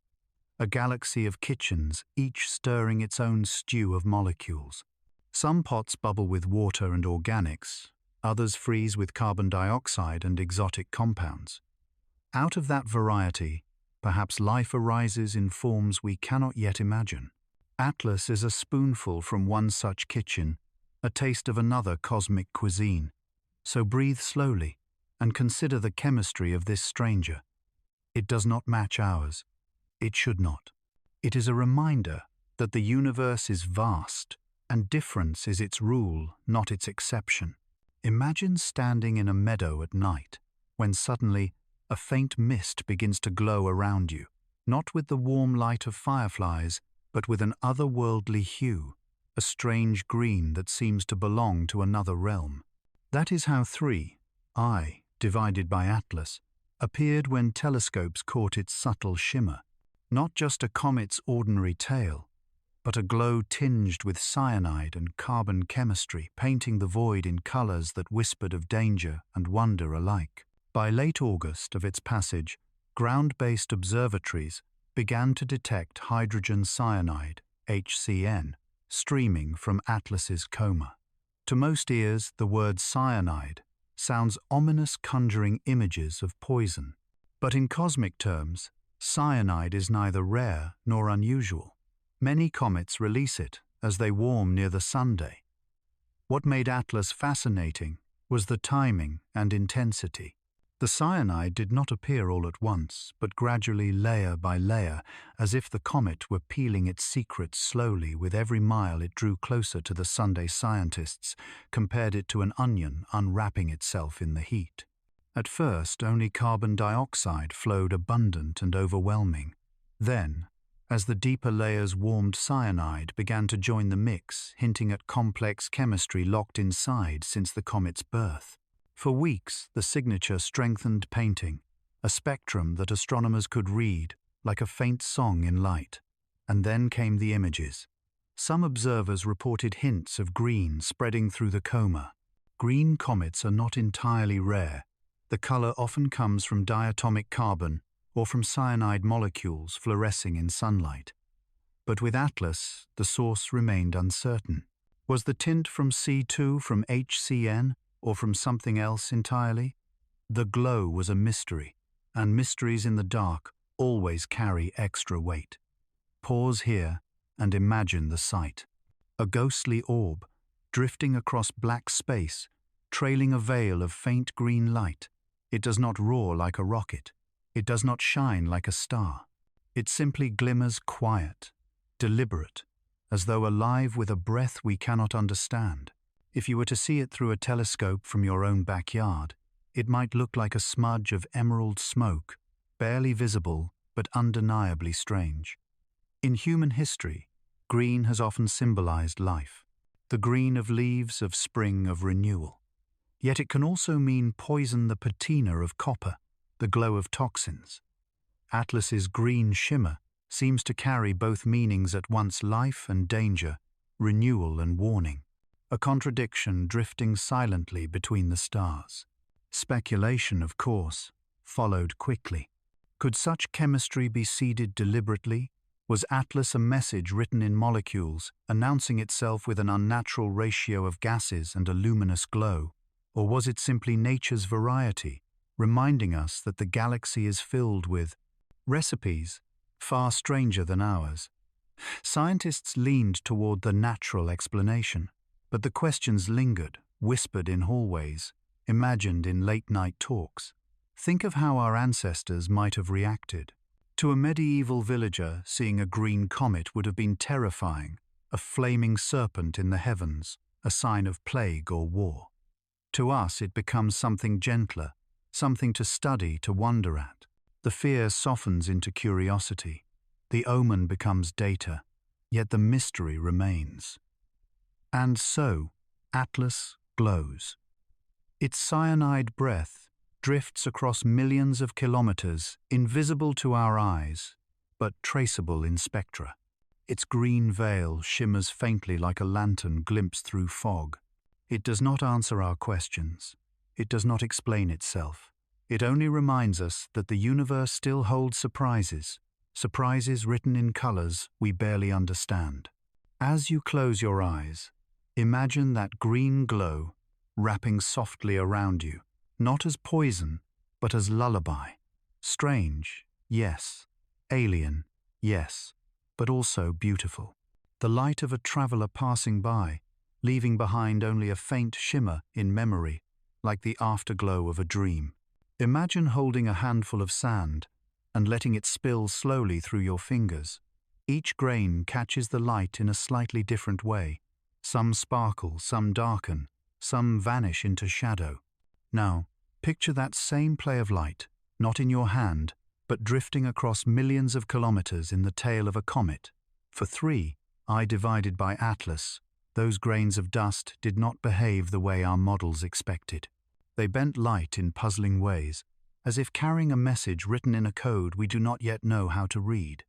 A galaxy of kitchens, each stirring its own stew of molecules. Some pots bubble with water and organics, others freeze with carbon dioxide and exotic compounds. Out of that variety, perhaps life arises in forms we cannot yet imagine. Atlas is a spoonful from one such kitchen, a taste of another cosmic cuisine. So breathe slowly and consider the chemistry of this stranger. It does not match ours. It should not. It is a reminder that the universe is vast, and difference is its rule, not its exception. Imagine standing in a meadow at night, when suddenly a faint mist begins to glow around you, not with the warm light of fireflies, but with an otherworldly hue, a strange green that seems to belong to another realm. That is how I, divided by Atlas, appeared when telescopes caught its subtle shimmer. Not just a comet's ordinary tail, but a glow tinged with cyanide and carbon chemistry, painting the void in colors that whispered of danger and wonder alike. By late August of its passage, ground-based observatories began to detect hydrogen cyanide, HCN, streaming from Atlas's coma. To most ears, the word cyanide sounds ominous, conjuring images of poison. But in cosmic terms, cyanide is neither rare nor unusual. Many comets release it as they warm near the sunday. What made Atlas fascinating was the timing and intensity. The cyanide did not appear all at once, but gradually layer by layer, as if the comet were peeling its secrets slowly with every mile it drew closer to the Sunday scientists, compared it to an onion unwrapping itself in the heat. At first, only carbon dioxide flowed abundant and overwhelming. Then, as the deeper layers warmed, cyanide began to join the mix, hinting at complex chemistry locked inside since the comet's birth. For weeks, the signature strengthened, painting a spectrum that astronomers could read, like a faint song in light. And then came the images. Some observers reported hints of green spreading through the coma. Green comets are not entirely rare. The color often comes from diatomic carbon or from cyanide molecules fluorescing in sunlight. But with Atlas, the source remained uncertain. Was the tint from C2 from HCN or from something else entirely? The glow was a mystery, and mysteries in the dark always carry extra weight. Pause here and imagine the sight. A ghostly orb, drifting across black space, trailing a veil of faint green light. It does not roar like a rocket. It does not shine like a star. It simply glimmers quiet, deliberate, as though alive with a breath we cannot understand. If you were to see it through a telescope from your own backyard, it might look like a smudge of emerald smoke, barely visible but undeniably strange. In human history, green has often symbolized life, the green of leaves of spring of renewal. Yet it can also mean poison, the patina of copper, the glow of toxins. Atlas's green shimmer seems to carry both meanings at once: life and danger, renewal and warning, a contradiction drifting silently between the stars. Speculation, of course, followed quickly. Could such chemistry be seeded deliberately? Was Atlas a message written in molecules, announcing itself with an unnatural ratio of gases and a luminous glow? Or was it simply nature's variety, reminding us that the galaxy is filled with recipes far stranger than ours? Scientists leaned toward the natural explanation, but the questions lingered, whispered in hallways, imagined in late-night talks. Think of how our ancestors might have reacted. To a medieval villager, seeing a green comet would have been terrifying, a flaming serpent in the heavens, a sign of plague or war. To us, it becomes something gentler, something to study, to wonder at. The fear softens into curiosity. The omen becomes data, yet the mystery remains. And so, Atlas glows. Its cyanide breath drifts across millions of kilometers, invisible to our eyes, but traceable in spectra. Its green veil shimmers faintly like a lantern glimpsed through fog. It does not answer our questions. It does not explain itself. It only reminds us that the universe still holds surprises, surprises written in colors we barely understand. As you close your eyes, imagine that green glow wrapping softly around you, not as poison, but as lullaby. Strange, yes. Alien, yes. But also beautiful. The light of a traveler passing by, leaving behind only a faint shimmer in memory, like the afterglow of a dream. Imagine holding a handful of sand and letting it spill slowly through your fingers. Each grain catches the light in a slightly different way. Some sparkle, some darken, some vanish into shadow. Now, picture that same play of light, not in your hand, but drifting across millions of kilometers in the tail of a comet. For 3, I divided by Atlas, those grains of dust did not behave the way our models expected. They bent light in puzzling ways, as if carrying a message written in a code we do not yet know how to read.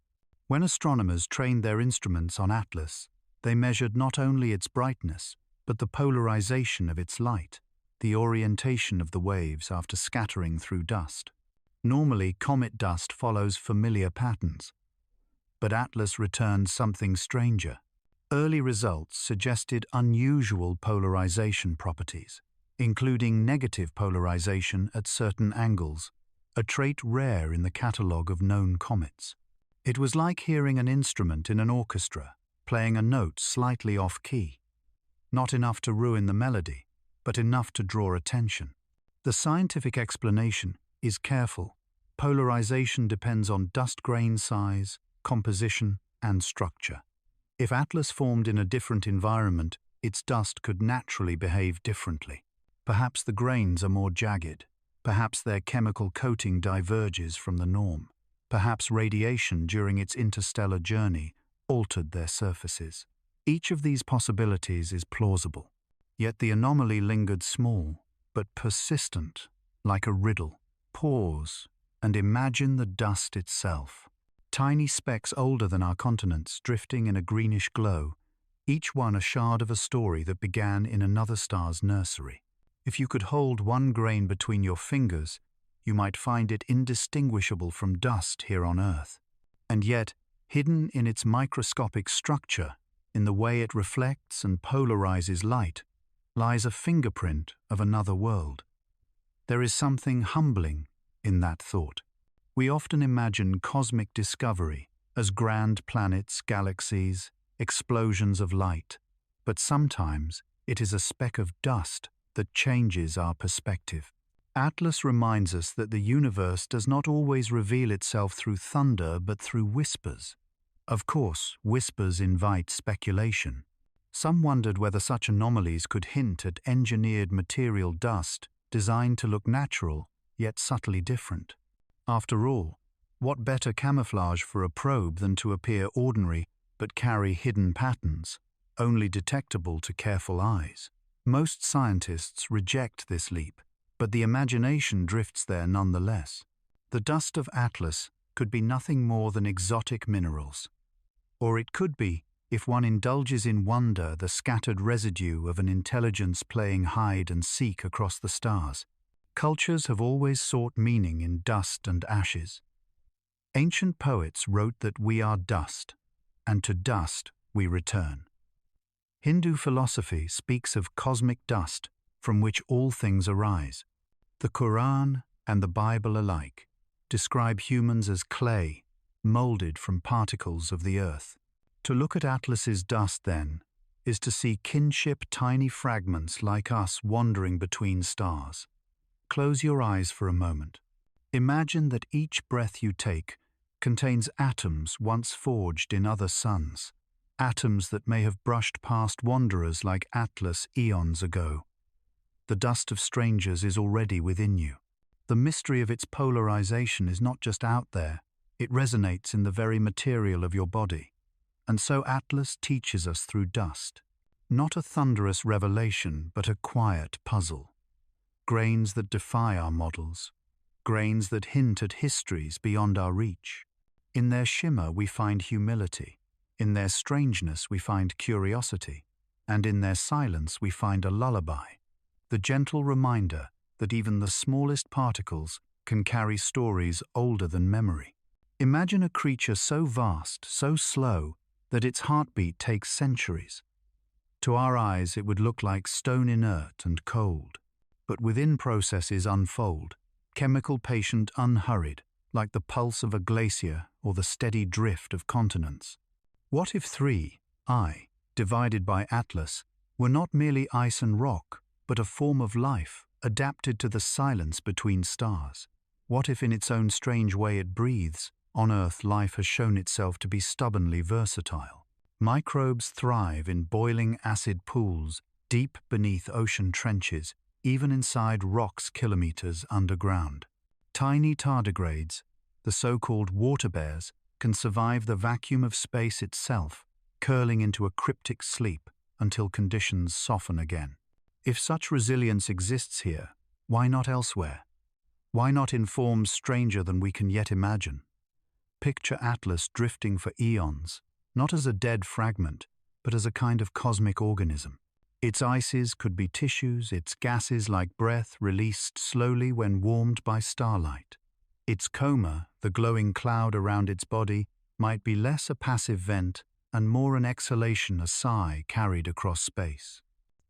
When astronomers trained their instruments on Atlas, they measured not only its brightness, but the polarization of its light, the orientation of the waves after scattering through dust. Normally, comet dust follows familiar patterns, but Atlas returned something stranger. Early results suggested unusual polarization properties, including negative polarization at certain angles, a trait rare in the catalogue of known comets. It was like hearing an instrument in an orchestra, playing a note slightly off-key. Not enough to ruin the melody, but enough to draw attention. The scientific explanation is careful. Polarization depends on dust grain size, composition, and structure. If Atlas formed in a different environment, its dust could naturally behave differently. Perhaps the grains are more jagged. Perhaps their chemical coating diverges from the norm. Perhaps radiation during its interstellar journey altered their surfaces. Each of these possibilities is plausible. Yet the anomaly lingered small, but persistent, like a riddle. Pause and imagine the dust itself. Tiny specks older than our continents drifting in a greenish glow, each one a shard of a story that began in another star's nursery. If you could hold one grain between your fingers, you might find it indistinguishable from dust here on Earth. And yet, hidden in its microscopic structure, in the way it reflects and polarizes light, lies a fingerprint of another world. There is something humbling in that thought. We often imagine cosmic discovery as grand planets, galaxies, explosions of light, but sometimes it is a speck of dust that changes our perspective. Atlas reminds us that the universe does not always reveal itself through thunder but through whispers. Of course, whispers invite speculation. Some wondered whether such anomalies could hint at engineered material dust designed to look natural, yet subtly different. After all, what better camouflage for a probe than to appear ordinary but carry hidden patterns, only detectable to careful eyes? Most scientists reject this leap, but the imagination drifts there nonetheless. The dust of Atlas could be nothing more than exotic minerals. Or it could be, if one indulges in wonder, the scattered residue of an intelligence playing hide and seek across the stars. Cultures have always sought meaning in dust and ashes. Ancient poets wrote that we are dust, and to dust we return. Hindu philosophy speaks of cosmic dust from which all things arise. The Quran and the Bible alike describe humans as clay, molded from particles of the earth. To look at Atlas's dust, then, is to see kinship tiny fragments like us wandering between stars. close your eyes for a moment. Imagine that each breath you take contains atoms once forged in other suns, atoms that may have brushed past wanderers like Atlas eons ago. The dust of strangers is already within you. The mystery of its polarization is not just out there, it resonates in the very material of your body. And so Atlas teaches us through dust. Not a thunderous revelation, but a quiet puzzle. Grains that defy our models. Grains that hint at histories beyond our reach. In their shimmer we find humility. In their strangeness we find curiosity. And in their silence we find a lullaby. The gentle reminder that even the smallest particles can carry stories older than memory. Imagine a creature so vast, so slow, that its heartbeat takes centuries. To our eyes it would look like stone inert and cold. But within processes unfold, chemical patient unhurried, like the pulse of a glacier or the steady drift of continents. What if I, divided by Atlas, were not merely ice and rock, but a form of life, adapted to the silence between stars? What if in its own strange way it breathes? On Earth, life has shown itself to be stubbornly versatile. Microbes thrive in boiling acid pools, deep beneath ocean trenches, even inside rocks kilometers underground. Tiny tardigrades, the so-called water bears, can survive the vacuum of space itself, curling into a cryptic sleep until conditions soften again. If such resilience exists here, why not elsewhere? Why not in forms stranger than we can yet imagine? Picture Atlas drifting for eons, not as a dead fragment, but as a kind of cosmic organism. Its ices could be tissues, its gases like breath released slowly when warmed by starlight. Its coma, the glowing cloud around its body, might be less a passive vent and more an exhalation, a sigh carried across space.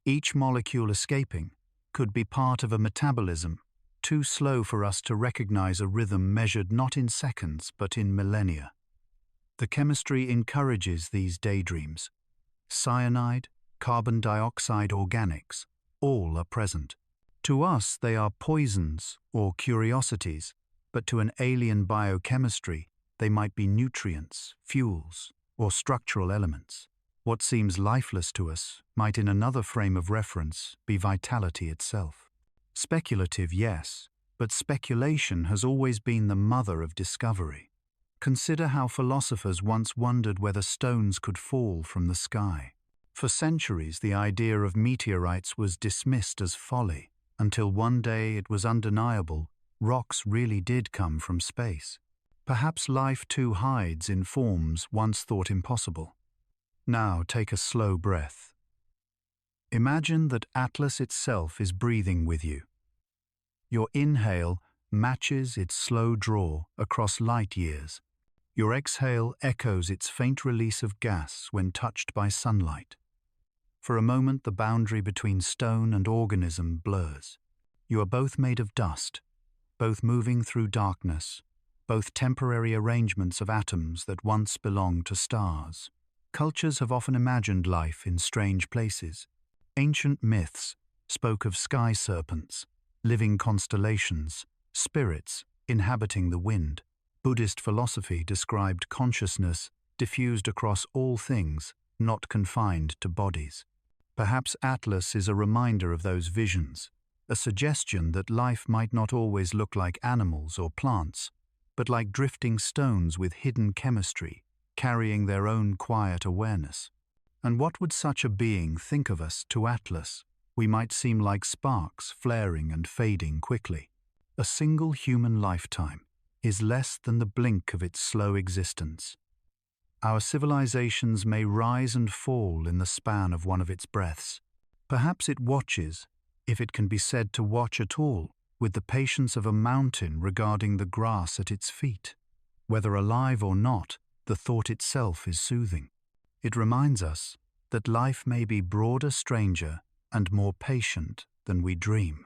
Each molecule escaping could be part of a metabolism too slow for us to recognize, a rhythm measured not in seconds but in millennia. The chemistry encourages these daydreams. Cyanide, carbon dioxide organics, all are present. To us they are poisons or curiosities, but to an alien biochemistry they might be nutrients, fuels, or structural elements. What seems lifeless to us might in another frame of reference be vitality itself. Speculative, yes, but speculation has always been the mother of discovery. Consider how philosophers once wondered whether stones could fall from the sky. For centuries, the idea of meteorites was dismissed as folly, until one day it was undeniable rocks really did come from space. Perhaps life too hides in forms once thought impossible. Now take a slow breath. Imagine that Atlas itself is breathing with you. Your inhale matches its slow draw across light years. Your exhale echoes its faint release of gas when touched by sunlight. For a moment, the boundary between stone and organism blurs. You are both made of dust, both moving through darkness, both temporary arrangements of atoms that once belonged to stars. Cultures have often imagined life in strange places. Ancient myths spoke of sky serpents, living constellations, spirits inhabiting the wind. Buddhist philosophy described consciousness diffused across all things, not confined to bodies. Perhaps Atlas is a reminder of those visions, a suggestion that life might not always look like animals or plants, but like drifting stones with hidden chemistry, carrying their own quiet awareness. And what would such a being think of us to Atlas? We might seem like sparks flaring and fading quickly. A single human lifetime is less than the blink of its slow existence. Our civilizations may rise and fall in the span of one of its breaths. Perhaps it watches, if it can be said to watch at all, with the patience of a mountain regarding the grass at its feet. Whether alive or not, the thought itself is soothing. It reminds us that life may be broader, stranger, and more patient than we dream.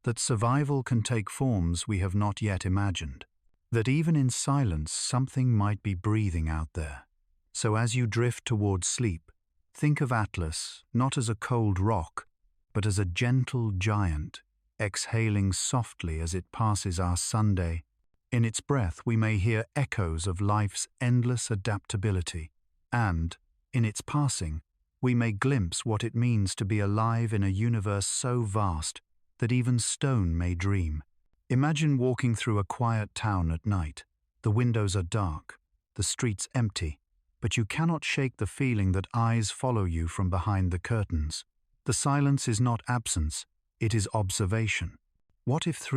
That survival can take forms we have not yet imagined. That even in silence something might be breathing out there. So as you drift towards sleep, think of Atlas not as a cold rock, but as a gentle giant exhaling softly as it passes our Sunday. In its breath we may hear echoes of life's endless adaptability, and, in its passing, we may glimpse what it means to be alive in a universe so vast that even stone may dream. Imagine walking through a quiet town at night. The windows are dark, the streets empty, but you cannot shake the feeling that eyes follow you from behind the curtains. The silence is not absence, it is observation. What if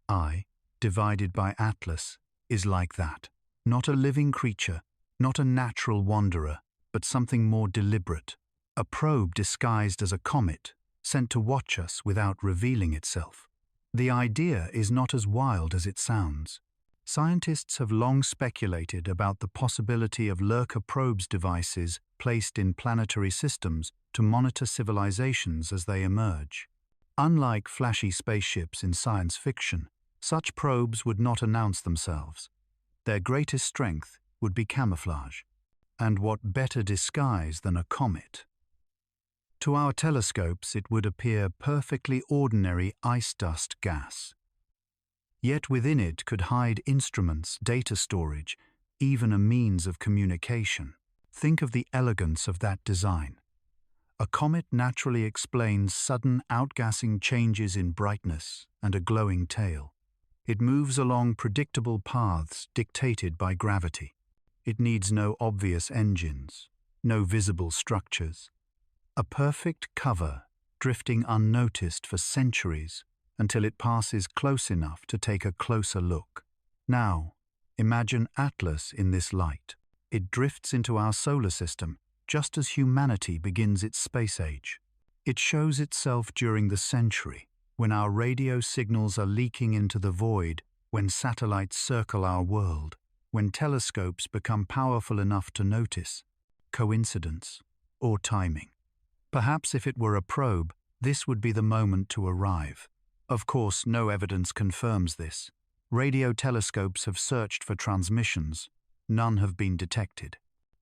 I, divided by Atlas, is like that? Not a living creature, not a natural wanderer, but something more deliberate. A probe disguised as a comet, sent to watch us without revealing itself. The idea is not as wild as it sounds. Scientists have long speculated about the possibility of Lurker probes devices placed in planetary systems to monitor civilizations as they emerge. Unlike flashy spaceships in science fiction, such probes would not announce themselves. Their greatest strength would be camouflage. And what better disguise than a comet? To our telescopes it would appear perfectly ordinary ice dust gas. Yet within it could hide instruments, data storage, even a means of communication. Think of the elegance of that design. A comet naturally explains sudden outgassing changes in brightness and a glowing tail. It moves along predictable paths dictated by gravity. It needs no obvious engines, no visible structures. A perfect cover, drifting unnoticed for centuries until it passes close enough to take a closer look. Now, imagine Atlas in this light. It drifts into our solar system just as humanity begins its space age. It shows itself during the century, when our radio signals are leaking into the void, when satellites circle our world, when telescopes become powerful enough to notice. Coincidence or timing? Perhaps if it were a probe, this would be the moment to arrive. Of course, no evidence confirms this. Radio telescopes have searched for transmissions. None have been detected.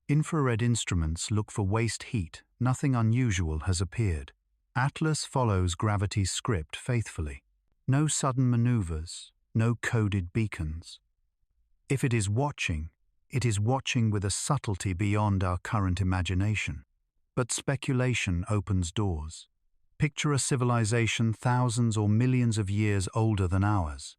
Infrared instruments look for waste heat. Nothing unusual has appeared. Atlas follows gravity's script faithfully. No sudden maneuvers, no coded beacons. If it is watching with a subtlety beyond our current imagination. But speculation opens doors. Picture a civilization thousands or millions of years older than ours.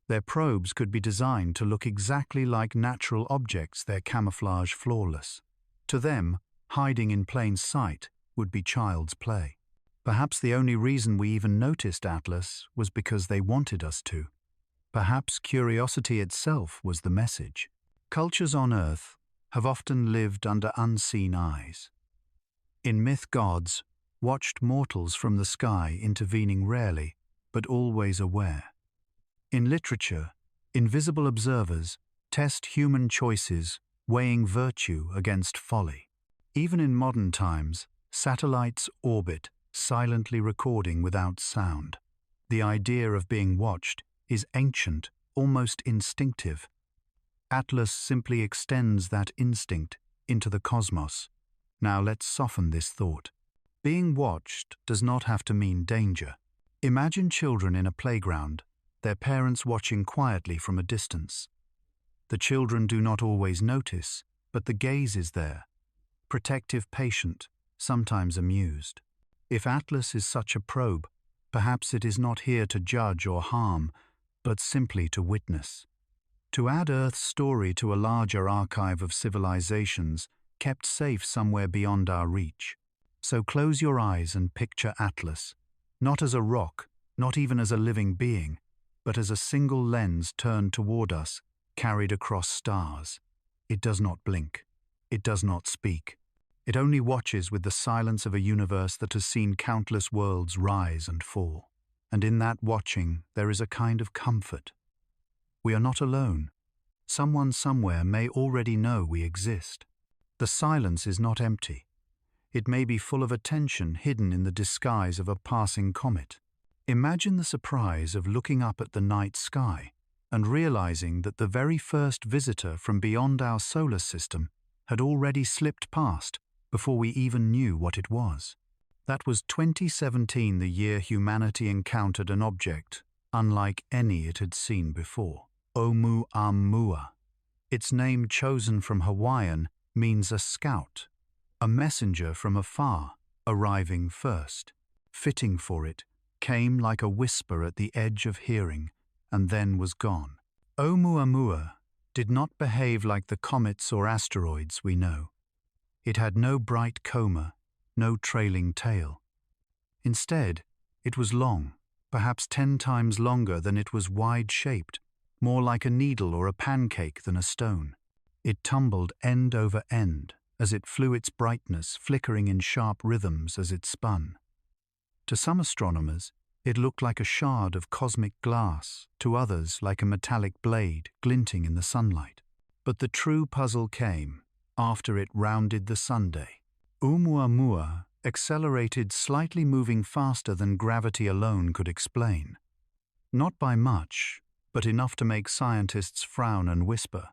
Their probes could be designed to look exactly like natural objects, their camouflage flawless. To them, hiding in plain sight would be child's play. Perhaps the only reason we even noticed Atlas was because they wanted us to. Perhaps curiosity itself was the message. Cultures on Earth have often lived under unseen eyes. In myth, gods watched mortals from the sky, intervening rarely, but always aware. In literature, invisible observers test human choices, weighing virtue against folly. Even in modern times, satellites orbit, silently recording without sound. The idea of being watched is ancient, almost instinctive. Atlas simply extends that instinct into the cosmos. Now let's soften this thought. Being watched does not have to mean danger. Imagine children in a playground, their parents watching quietly from a distance. The children do not always notice, but the gaze is there, protective, patient, sometimes amused. If Atlas is such a probe, perhaps it is not here to judge or harm, but simply to witness. To add Earth's story to a larger archive of civilizations kept safe somewhere beyond our reach. So close your eyes and picture Atlas, not as a rock, not even as a living being, but as a single lens turned toward us, carried across stars. It does not blink. It does not speak. It only watches with the silence of a universe that has seen countless worlds rise and fall. And in that watching, there is a kind of comfort. We are not alone. Someone somewhere may already know we exist. The silence is not empty. It may be full of attention hidden in the disguise of a passing comet. Imagine the surprise of looking up at the night sky and realizing that the very first visitor from beyond our solar system had already slipped past before we even knew what it was. That was 2017, the year humanity encountered an object unlike any it had seen before. Oumuamua. Its name, chosen from Hawaiian, means a scout, a messenger from afar, arriving first. Fitting for it, came like a whisper at the edge of hearing, and then was gone. Oumuamua did not behave like the comets or asteroids we know. It had no bright coma, no trailing tail. Instead, it was long, perhaps 10 times longer than it was wide-shaped, more like a needle or a pancake than a stone. It tumbled end over end as it flew, its brightness flickering in sharp rhythms as it spun. To some astronomers, it looked like a shard of cosmic glass, to others like a metallic blade glinting in the sunlight. But the true puzzle came after it rounded the Sunday. Oumuamua accelerated, slightly moving faster than gravity alone could explain. Not by much, but enough to make scientists frown and whisper.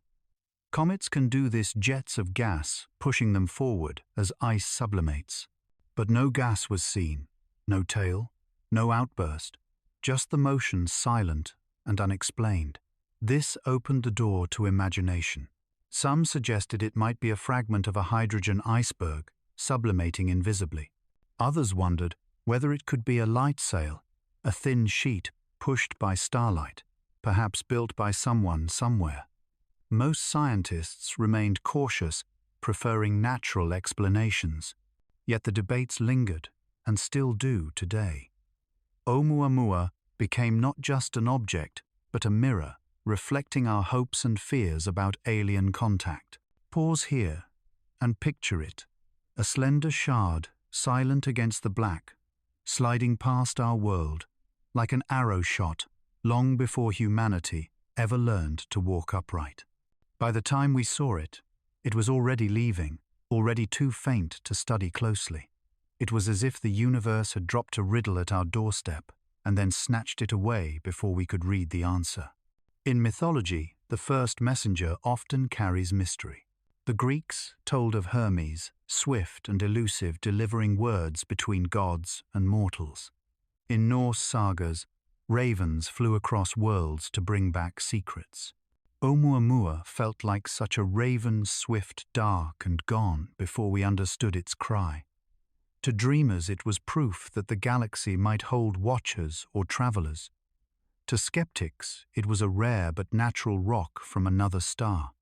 Comets can do this, jets of gas pushing them forward as ice sublimates. But no gas was seen, no tail, no outburst, just the motion, silent and unexplained. This opened the door to imagination. Some suggested it might be a fragment of a hydrogen iceberg, sublimating invisibly. Others wondered whether it could be a light sail, a thin sheet pushed by starlight, perhaps built by someone somewhere. Most scientists remained cautious, preferring natural explanations. Yet the debates lingered, and still do today. Oumuamua became not just an object, but a mirror, reflecting our hopes and fears about alien contact. Pause here and picture it. A slender shard, silent against the black, sliding past our world, like an arrow shot, long before humanity ever learned to walk upright. By the time we saw it, it was already leaving, already too faint to study closely. It was as if the universe had dropped a riddle at our doorstep and then snatched it away before we could read the answer. In mythology, the first messenger often carries mystery. The Greeks told of Hermes, swift and elusive, delivering words between gods and mortals. In Norse sagas, ravens flew across worlds to bring back secrets. Oumuamua felt like such a raven, swift, dark and gone before we understood its cry. To dreamers, it was proof that the galaxy might hold watchers or travelers. To skeptics, it was a rare but natural rock from another star.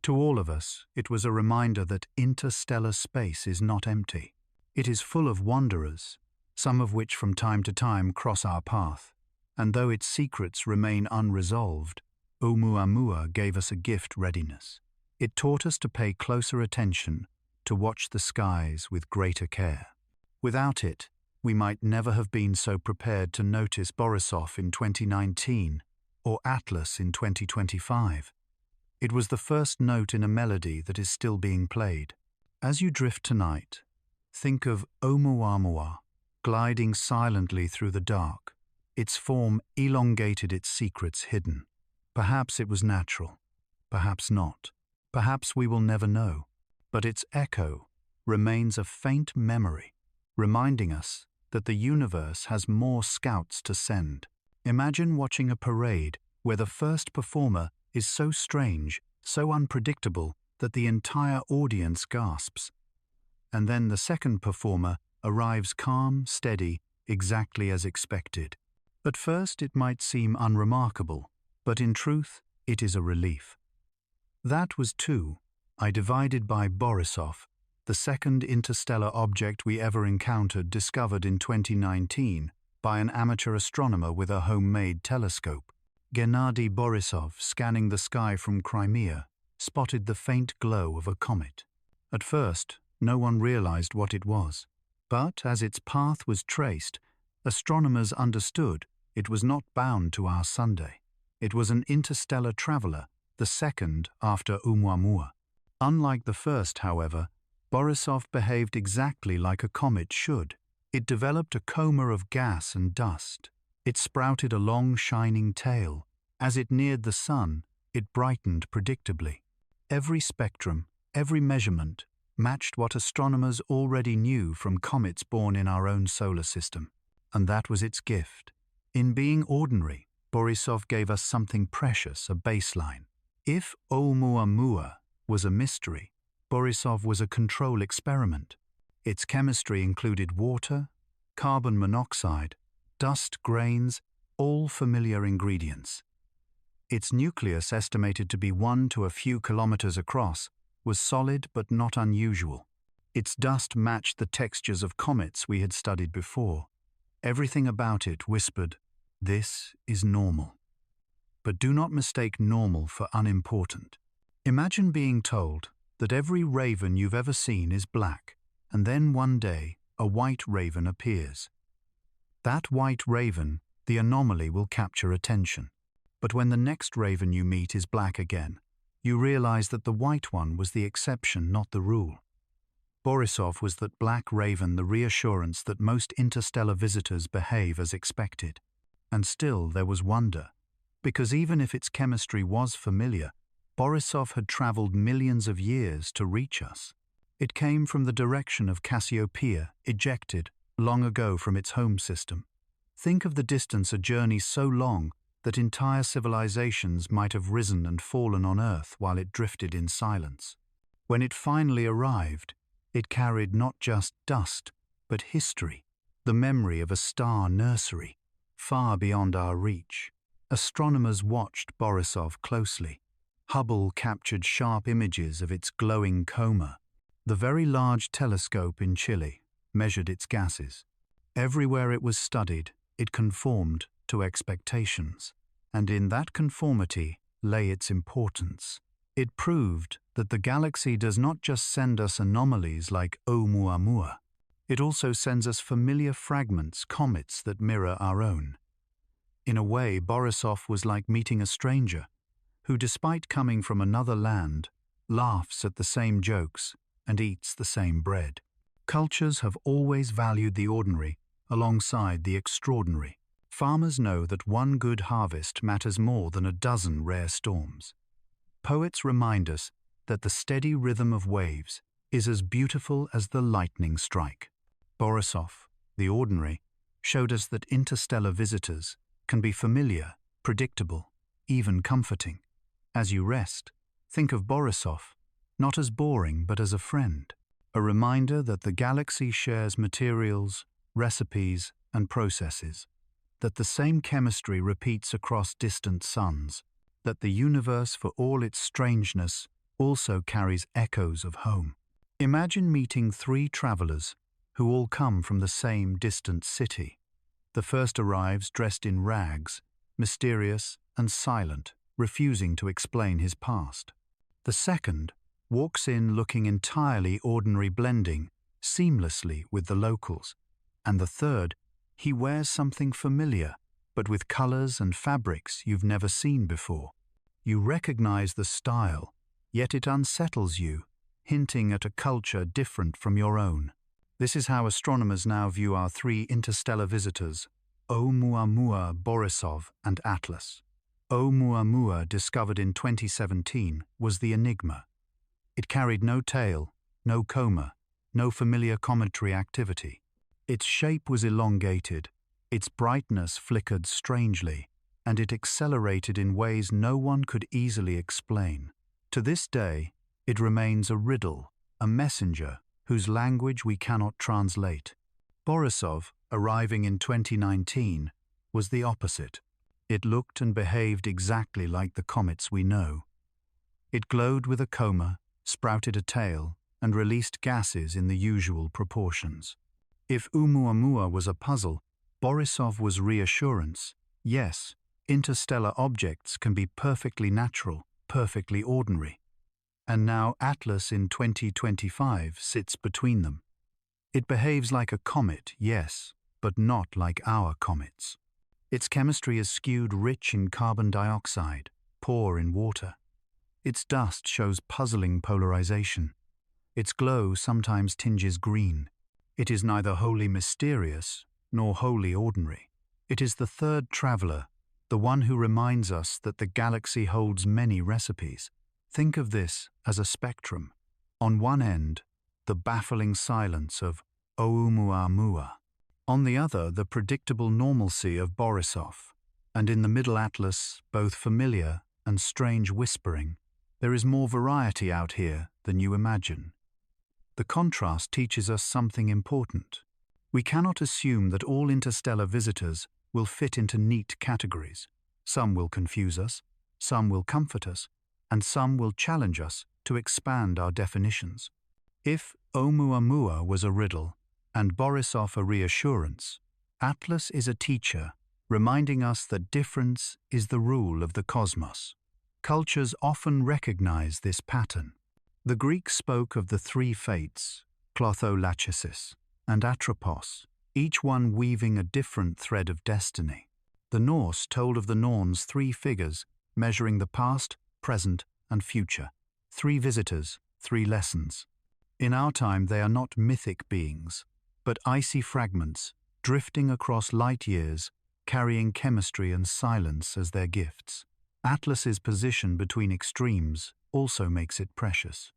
To all of us, it was a reminder that interstellar space is not empty. It is full of wanderers, some of which from time to time cross our path. And though its secrets remain unresolved, Oumuamua gave us a gift: readiness. It taught us to pay closer attention, to watch the skies with greater care. Without it, we might never have been so prepared to notice Borisov in 2019 or Atlas in 2025. It was the first note in a melody that is still being played. As you drift tonight, think of Oumuamua gliding silently through the dark, its form elongated, its secrets hidden. Perhaps it was natural, perhaps not. Perhaps we will never know. But its echo remains a faint memory, reminding us that the universe has more scouts to send. Imagine watching a parade where the first performer is so strange, so unpredictable, that the entire audience gasps. And then the second performer arrives calm, steady, exactly as expected. At first it might seem unremarkable, but in truth it is a relief. That was two, divided by Borisov, the second interstellar object we ever encountered, discovered in 2019 by an amateur astronomer with a homemade telescope. Gennady Borisov, scanning the sky from Crimea, spotted the faint glow of a comet. At first, no one realized what it was. But as its path was traced, astronomers understood it was not bound to our Sunday. It was an interstellar traveler, the second after Oumuamua. Unlike the first, however, Borisov behaved exactly like a comet should. It developed a coma of gas and dust. It sprouted a long, shining tail. As it neared the sun, it brightened predictably. Every spectrum, every measurement, matched what astronomers already knew from comets born in our own solar system. And that was its gift. In being ordinary, Borisov gave us something precious, a baseline. If Oumuamua was a mystery, Borisov was a control experiment. Its chemistry included water, carbon monoxide, dust grains, all familiar ingredients. Its nucleus, estimated to be 1 to a few kilometers across, was solid but not unusual. Its dust matched the textures of comets we had studied before. Everything about it whispered, "This is normal." But do not mistake normal for unimportant. Imagine being told that every raven you've ever seen is black, and then one day a white raven appears. That white raven, the anomaly, will capture attention. But when the next raven you meet is black again, you realize that the white one was the exception, not the rule. Borisov was that black raven, the reassurance that most interstellar visitors behave as expected. And still there was wonder, because even if its chemistry was familiar, Borisov had traveled millions of years to reach us. It came from the direction of Cassiopeia, ejected long ago from its home system. Think of the distance, a journey so long that entire civilizations might have risen and fallen on Earth while it drifted in silence. When it finally arrived, it carried not just dust, but history, the memory of a star nursery, far beyond our reach. Astronomers watched Borisov closely. Hubble captured sharp images of its glowing coma. The Very Large Telescope in Chile measured its gases. Everywhere it was studied, it conformed to expectations, and in that conformity lay its importance. It proved that the galaxy does not just send us anomalies like Oumuamua, it also sends us familiar fragments, comets that mirror our own. In a way, Borisov was like meeting a stranger, who, despite coming from another land, laughs at the same jokes and eats the same bread. Cultures have always valued the ordinary alongside the extraordinary. Farmers know that one good harvest matters more than a dozen rare storms. Poets remind us that the steady rhythm of waves is as beautiful as the lightning strike. Borisov, the ordinary, showed us that interstellar visitors can be familiar, predictable, even comforting. As you rest, think of Borisov, not as boring but as a friend, a reminder that the galaxy shares materials, recipes, and processes, that the same chemistry repeats across distant suns, that the universe, for all its strangeness, also carries echoes of home. Imagine meeting 3 travelers who all come from the same distant city. The first arrives dressed in rags, mysterious and silent, refusing to explain his past. The second walks in looking entirely ordinary, blending seamlessly with the locals. And the third, he wears something familiar, but with colors and fabrics you've never seen before. You recognize the style, yet it unsettles you, hinting at a culture different from your own. This is how astronomers now view our 3 interstellar visitors, Oumuamua, Borisov, and Atlas. Oumuamua, discovered in 2017, was the enigma. It carried no tail, no coma, no familiar cometary activity. Its shape was elongated, its brightness flickered strangely, and it accelerated in ways no one could easily explain. To this day, it remains a riddle, a messenger whose language we cannot translate. Borisov, arriving in 2019, was the opposite. It looked and behaved exactly like the comets we know. It glowed with a coma, sprouted a tail, and released gases in the usual proportions. If Oumuamua was a puzzle, Borisov was reassurance. Yes, interstellar objects can be perfectly natural, perfectly ordinary. And now Atlas in 2025 sits between them. It behaves like a comet, yes, but not like our comets. Its chemistry is skewed, rich in carbon dioxide, poor in water. Its dust shows puzzling polarization. Its glow sometimes tinges green. It is neither wholly mysterious nor wholly ordinary. It is the third traveler, the one who reminds us that the galaxy holds many recipes. Think of this as a spectrum. On one end, the baffling silence of Oumuamua. On the other, the predictable normalcy of Borisov. And in the middle atlas, both familiar and strange whispering, there is more variety out here than you imagine. The contrast teaches us something important. We cannot assume that all interstellar visitors will fit into neat categories. Some will confuse us, some will comfort us, and some will challenge us to expand our definitions. If Oumuamua was a riddle and Borisov a reassurance, Atlas is a teacher, reminding us that difference is the rule of the cosmos. Cultures often recognize this pattern. The Greeks spoke of the three fates, Clotholachesis and Atropos, each one weaving a different thread of destiny. The Norse told of the Norns three figures measuring the past, present, and future. Three visitors, three lessons. In our time, they are not mythic beings, but icy fragments drifting across light years, carrying chemistry and silence as their gifts. Atlas's position between extremes also makes it precious.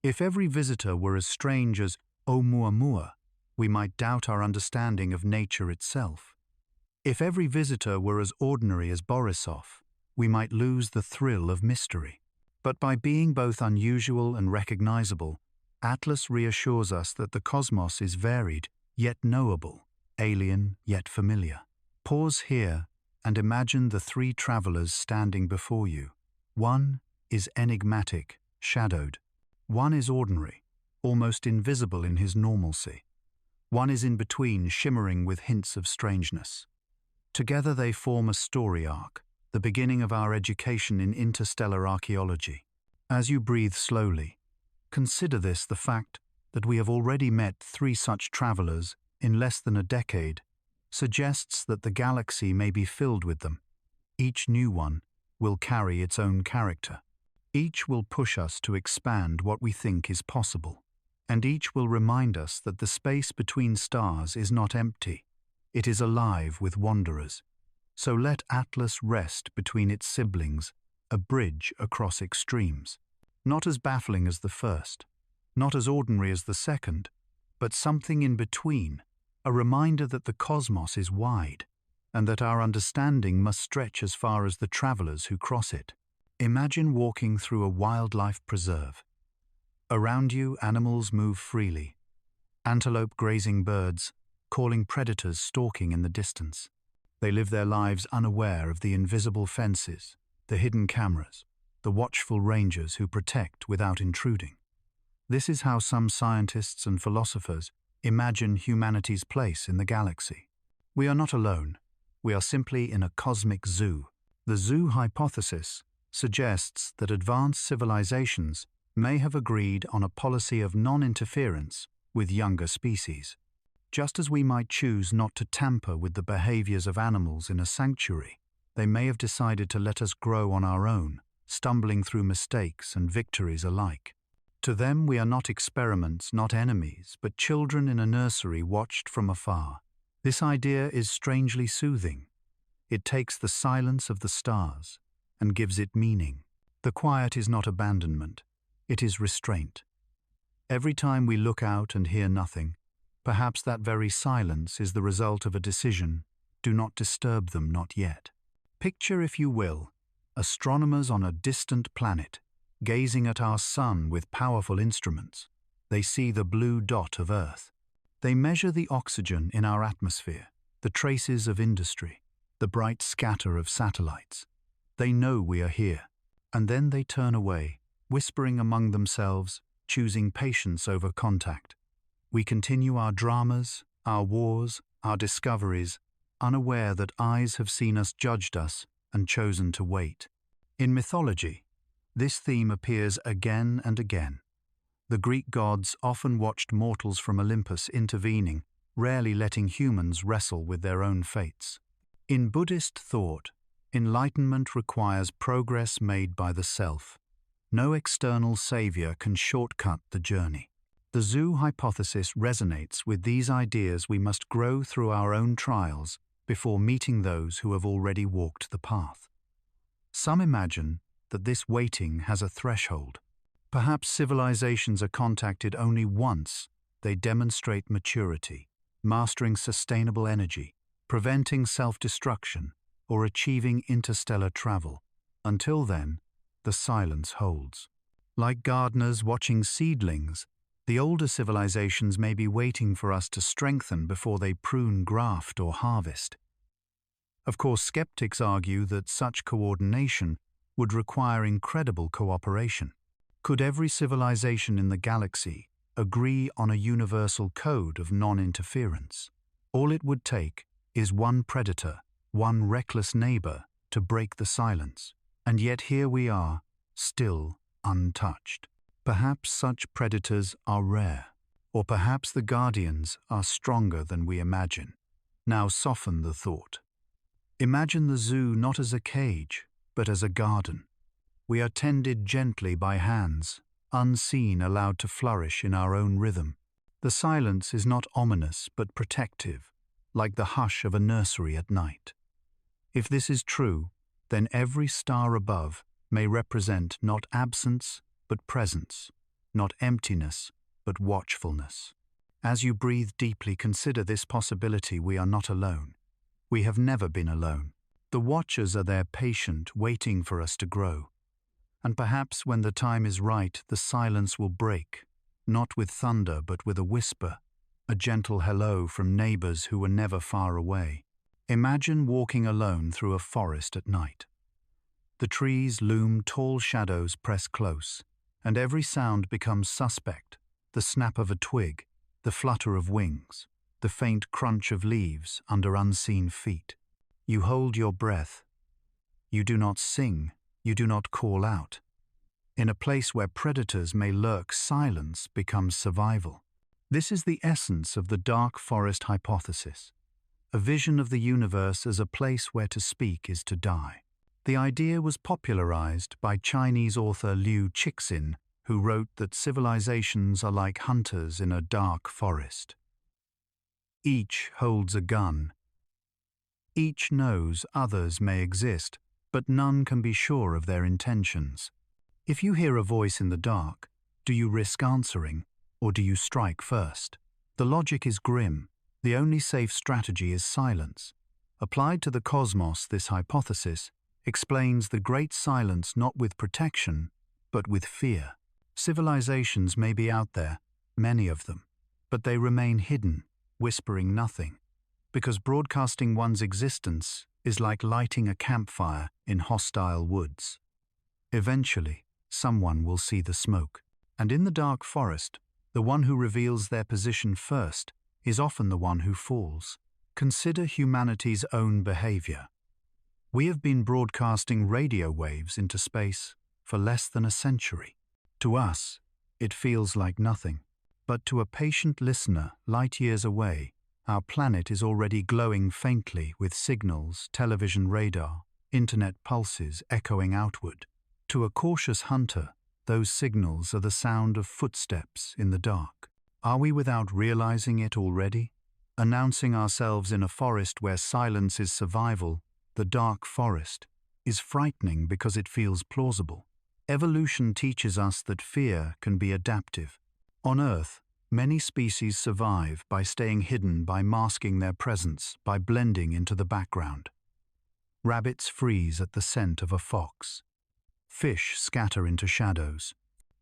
If every visitor were as strange as Oumuamua, we might doubt our understanding of nature itself. If every visitor were as ordinary as Borisov, we might lose the thrill of mystery. But by being both unusual and recognizable, Atlas reassures us that the cosmos is varied, yet knowable, alien, yet familiar. Pause here and imagine the three travelers standing before you. One is enigmatic, shadowed. One is ordinary, almost invisible in his normalcy. One is in between, shimmering with hints of strangeness. Together they form a story arc, the beginning of our education in interstellar archaeology. As you breathe slowly, consider this: the fact that we have already met three such travelers in less than a decade suggests that the galaxy may be filled with them. Each new one will carry its own character. Each will push us to expand what we think is possible. And each will remind us that the space between stars is not empty. It is alive with wanderers. So let Atlas rest between its siblings, a bridge across extremes. Not as baffling as the first, not as ordinary as the second, but something in between, a reminder that the cosmos is wide, and that our understanding must stretch as far as the travelers who cross it. Imagine walking through a wildlife preserve. Around you, animals move freely. Antelope grazing birds, calling predators stalking in the distance. They live their lives unaware of the invisible fences, the hidden cameras, the watchful rangers who protect without intruding. This is how some scientists and philosophers imagine humanity's place in the galaxy. We are not alone. We are simply in a cosmic zoo. The zoo hypothesis suggests that advanced civilizations may have agreed on a policy of non-interference with younger species. Just as we might choose not to tamper with the behaviors of animals in a sanctuary, they may have decided to let us grow on our own, stumbling through mistakes and victories alike. To them, we are not experiments, not enemies, but children in a nursery watched from afar. This idea is strangely soothing. It takes the silence of the stars and gives it meaning. The quiet is not abandonment. It is restraint. Every time we look out and hear nothing, perhaps that very silence is the result of a decision: do not disturb them, not yet. Picture, if you will, astronomers on a distant planet, gazing at our sun with powerful instruments. They see the blue dot of Earth. They measure the oxygen in our atmosphere, the traces of industry, the bright scatter of satellites. They know we are here, and then they turn away, whispering among themselves, choosing patience over contact. We continue our dramas, our wars, our discoveries, unaware that eyes have seen us, judged us, and chosen to wait. In mythology, this theme appears again and again. The Greek gods often watched mortals from Olympus intervening, rarely letting humans wrestle with their own fates. In Buddhist thought, enlightenment requires progress made by the self. No external savior can shortcut the journey. The zoo hypothesis resonates with these ideas. We must grow through our own trials before meeting those who have already walked the path. Some imagine that this waiting has a threshold. Perhaps civilizations are contacted only once they demonstrate maturity, mastering sustainable energy, preventing self-destruction, or achieving interstellar travel. Until then, the silence holds. Like gardeners watching seedlings, the older civilizations may be waiting for us to strengthen before they prune, graft, or harvest. Of course, skeptics argue that such coordination would require incredible cooperation. Could every civilization in the galaxy agree on a universal code of non-interference? All it would take is one predator, one reckless neighbor to break the silence. And yet here we are, still untouched. Perhaps such predators are rare, or perhaps the guardians are stronger than we imagine. Now soften the thought. Imagine the zoo not as a cage, but as a garden. We are tended gently by hands, unseen, allowed to flourish in our own rhythm. The silence is not ominous but protective, like the hush of a nursery at night. If this is true, then every star above may represent not absence but presence, not emptiness but watchfulness. As you breathe deeply, consider this possibility: we are not alone. We have never been alone. The watchers are there, patient, waiting for us to grow. And perhaps when the time is right, the silence will break, not with thunder but with a whisper, a gentle hello from neighbors who were never far away. Imagine walking alone through a forest at night. The trees loom, tall shadows press close, and every sound becomes suspect: the snap of a twig, the flutter of wings, the faint crunch of leaves under unseen feet. You hold your breath. You do not sing, you do not call out. In a place where predators may lurk, silence becomes survival. This is the essence of the dark forest hypothesis, a vision of the universe as a place where to speak is to die. The idea was popularized by Chinese author Liu Cixin, who wrote that civilizations are like hunters in a dark forest. Each holds a gun. Each knows others may exist, but none can be sure of their intentions. If you hear a voice in the dark, do you risk answering, or do you strike first? The logic is grim. The only safe strategy is silence. Applied to the cosmos, this hypothesis explains the great silence not with protection, but with fear. Civilizations may be out there, many of them, but they remain hidden, whispering nothing, because broadcasting one's existence is like lighting a campfire in hostile woods. Eventually, someone will see the smoke, and in the dark forest, the one who reveals their position first is often the one who falls. Consider humanity's own behavior. We have been broadcasting radio waves into space for less than a century. To us, it feels like nothing, but to a patient listener light years away, our planet is already glowing faintly with signals, television radar, internet pulses echoing outward. To a cautious hunter, those signals are the sound of footsteps in the dark. Are we, without realizing it already, announcing ourselves in a forest where silence is survival? The dark forest is frightening because it feels plausible. Evolution teaches us that fear can be adaptive. On Earth, many species survive by staying hidden, by masking their presence, by blending into the background. Rabbits freeze at the scent of a fox. Fish scatter into shadows.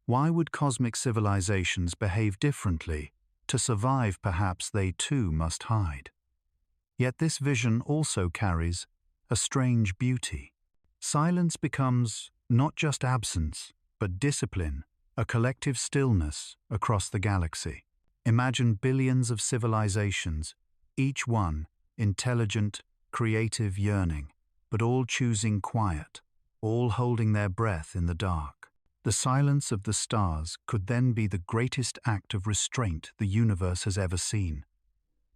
Why would cosmic civilizations behave differently? To survive, perhaps they too must hide. Yet this vision also carries a strange beauty. Silence becomes not just absence, but discipline, a collective stillness across the galaxy. Imagine billions of civilizations, each one intelligent, creative, yearning, but all choosing quiet, all holding their breath in the dark. The silence of the stars could then be the greatest act of restraint the universe has ever seen.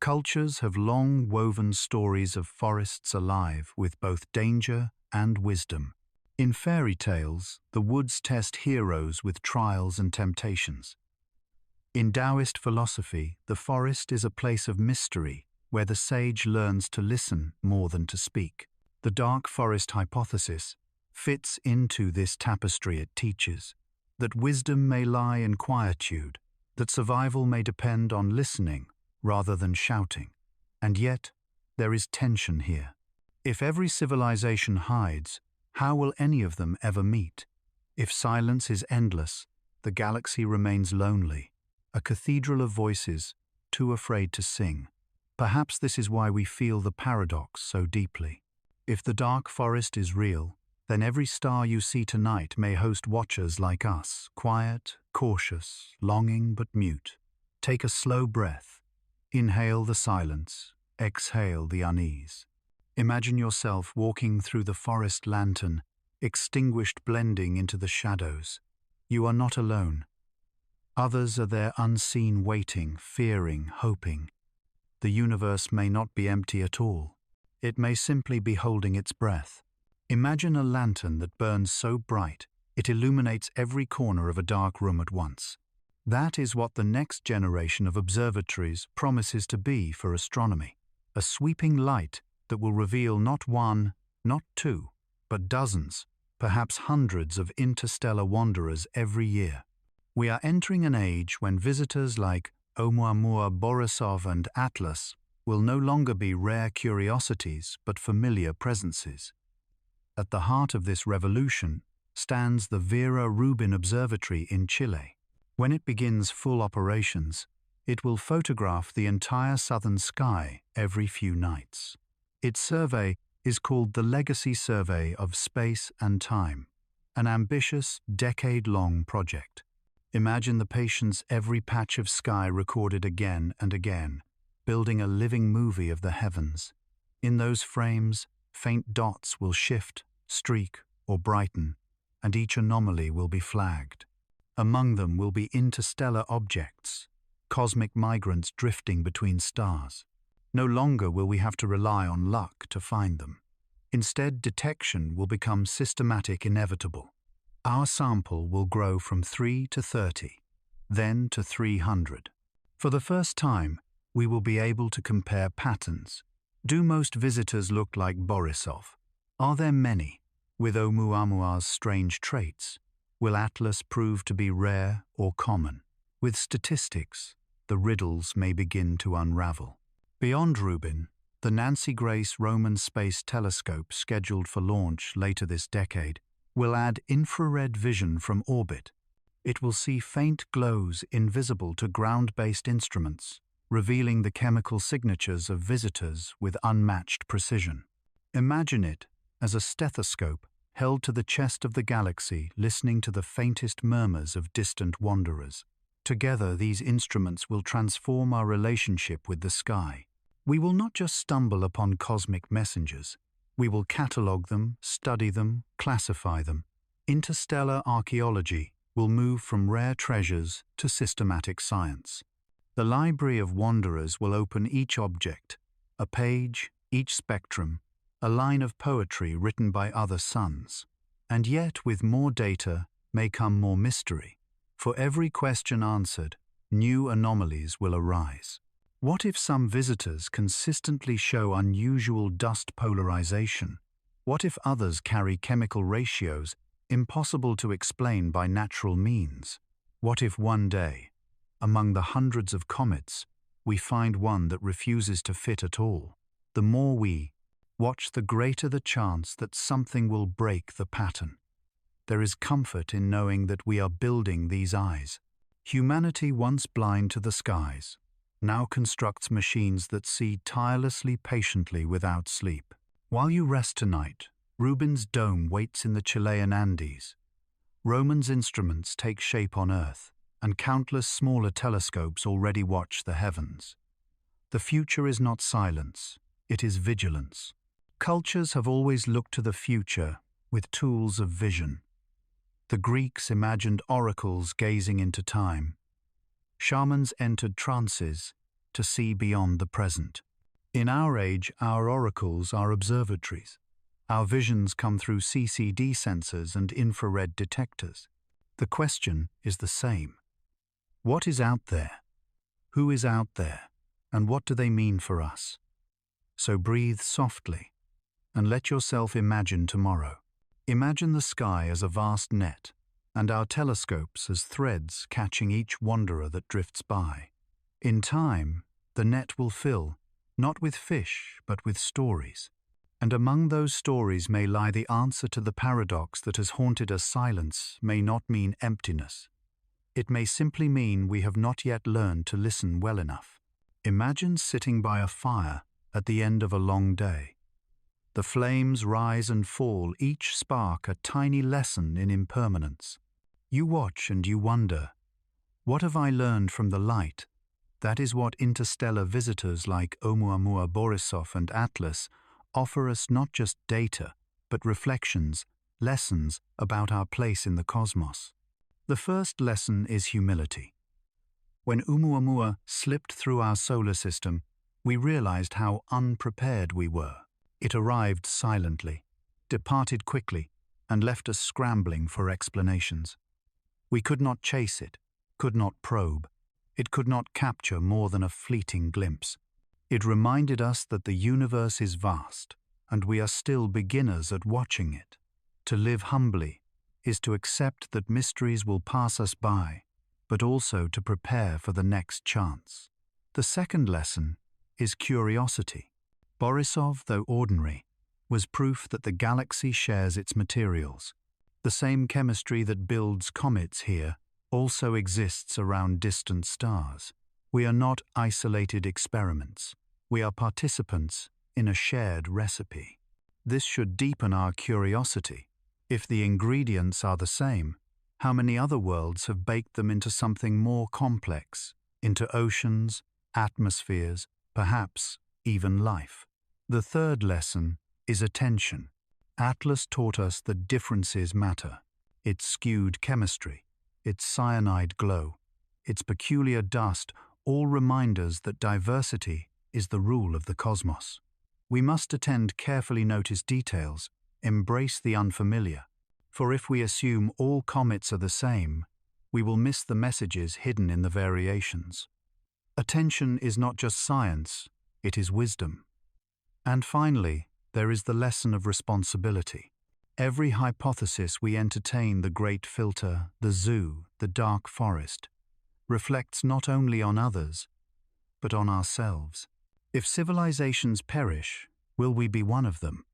Cultures have long woven stories of forests alive with both danger and wisdom. In fairy tales, the woods test heroes with trials and temptations. In Taoist philosophy, the forest is a place of mystery where the sage learns to listen more than to speak. The dark forest hypothesis fits into this tapestry it teaches. that wisdom may lie in quietude, that survival may depend on listening rather than shouting. And yet, there is tension here. If every civilization hides, how will any of them ever meet? If silence is endless, the galaxy remains lonely, a cathedral of voices, too afraid to sing. Perhaps this is why we feel the paradox so deeply. If the dark forest is real, then every star you see tonight may host watchers like us, quiet, cautious, longing but mute. Take a slow breath. Inhale the silence, exhale the unease. Imagine yourself walking through the forest lantern, extinguished blending into the shadows. You are not alone. Others are there unseen, waiting, fearing, hoping. The universe may not be empty at all. It may simply be holding its breath. Imagine a lantern that burns so bright, it illuminates every corner of a dark room at once. That is what the next generation of observatories promises to be for astronomy. A sweeping light that will reveal not one, not two, but dozens, perhaps hundreds of interstellar wanderers every year. We are entering an age when visitors like Oumuamua, Borisov, and Atlas will no longer be rare curiosities but familiar presences. At the heart of this revolution stands the Vera Rubin Observatory in Chile. When it begins full operations, it will photograph the entire southern sky every few nights. Its survey is called the Legacy Survey of Space and Time, an ambitious, decade-long project. Imagine the patient's every patch of sky recorded again and again, building a living movie of the heavens. In those frames, faint dots will shift, streak, or brighten, and each anomaly will be flagged. Among them will be interstellar objects, cosmic migrants drifting between stars. No longer will we have to rely on luck to find them. Instead, detection will become systematic, inevitable. Our sample will grow from 3 to 30, then to 300. For the first time, we will be able to compare patterns. Do most visitors look like Borisov? Are there many, with Oumuamua's strange traits? Will Atlas prove to be rare or common? With statistics, the riddles may begin to unravel. Beyond Rubin, the Nancy Grace Roman Space Telescope, scheduled for launch later this decade, will add infrared vision from orbit. It will see faint glows invisible to ground-based instruments, revealing the chemical signatures of visitors with unmatched precision. Imagine it as a stethoscope held to the chest of the galaxy, listening to the faintest murmurs of distant wanderers. Together, these instruments will transform our relationship with the sky. We will not just stumble upon cosmic messengers. We will catalogue them, study them, classify them. Interstellar archaeology will move from rare treasures to systematic science. The Library of Wanderers will open each object, a page, each spectrum, a line of poetry written by other suns. And yet, with more data may come more mystery. For every question answered, new anomalies will arise. What if some visitors consistently show unusual dust polarization? What if others carry chemical ratios impossible to explain by natural means? What if one day, among the hundreds of comets, we find one that refuses to fit at all? The more we watch, the greater the chance that something will break the pattern. There is comfort in knowing that we are building these eyes. Humanity, once blind to the skies, now constructs machines that see tirelessly, patiently, without sleep. While you rest tonight, Rubin's dome waits in the Chilean Andes. Roman's instruments take shape on Earth, and countless smaller telescopes already watch the heavens. The future is not silence, it is vigilance. Cultures have always looked to the future with tools of vision. The Greeks imagined oracles gazing into time. Shamans entered trances to see beyond the present. In our age, our oracles are observatories. Our visions come through CCD sensors and infrared detectors. The question is the same. What is out there? Who is out there? And what do they mean for us? So breathe softly and let yourself imagine tomorrow. Imagine the sky as a vast net, and our telescopes as threads catching each wanderer that drifts by. In time, the net will fill, not with fish, but with stories. And among those stories may lie the answer to the paradox that has haunted us. Silence may not mean emptiness. It may simply mean we have not yet learned to listen well enough. Imagine sitting by a fire at the end of a long day. The flames rise and fall, each spark a tiny lesson in impermanence. You watch and you wonder, what have I learned from the light? That is what interstellar visitors like Oumuamua, Borisov, and Atlas offer us, not just data, but reflections, lessons about our place in the cosmos. The first lesson is humility. When Oumuamua slipped through our solar system, we realized how unprepared we were. It arrived silently, departed quickly, and left us scrambling for explanations. We could not chase it, could not probe. It could not capture more than a fleeting glimpse. It reminded us that the universe is vast, and we are still beginners at watching it. To live humbly is to accept that mysteries will pass us by, but also to prepare for the next chance. The second lesson is curiosity. Borisov the Ordinary was proof that the galaxy shares its materials. The same chemistry that builds comets here also exists around distant stars. We are not isolated experiments. We are participants in a shared recipe. This should deepen our curiosity. If the ingredients are the same, how many other worlds have baked them into something more complex, into oceans, atmospheres, perhaps even life? The third lesson is attention. Atlas taught us that differences matter. Its skewed chemistry, its cyanide glow, its peculiar dust all remind us that diversity is the rule of the cosmos. We must attend carefully noticed details, embrace the unfamiliar, for if we assume all comets are the same, we will miss the messages hidden in the variations. Attention is not just science, it is wisdom. And finally, there is the lesson of responsibility. Every hypothesis we entertain, the great filter, the zoo, the dark forest, reflects not only on others, but on ourselves. If civilizations perish, will we be one of them?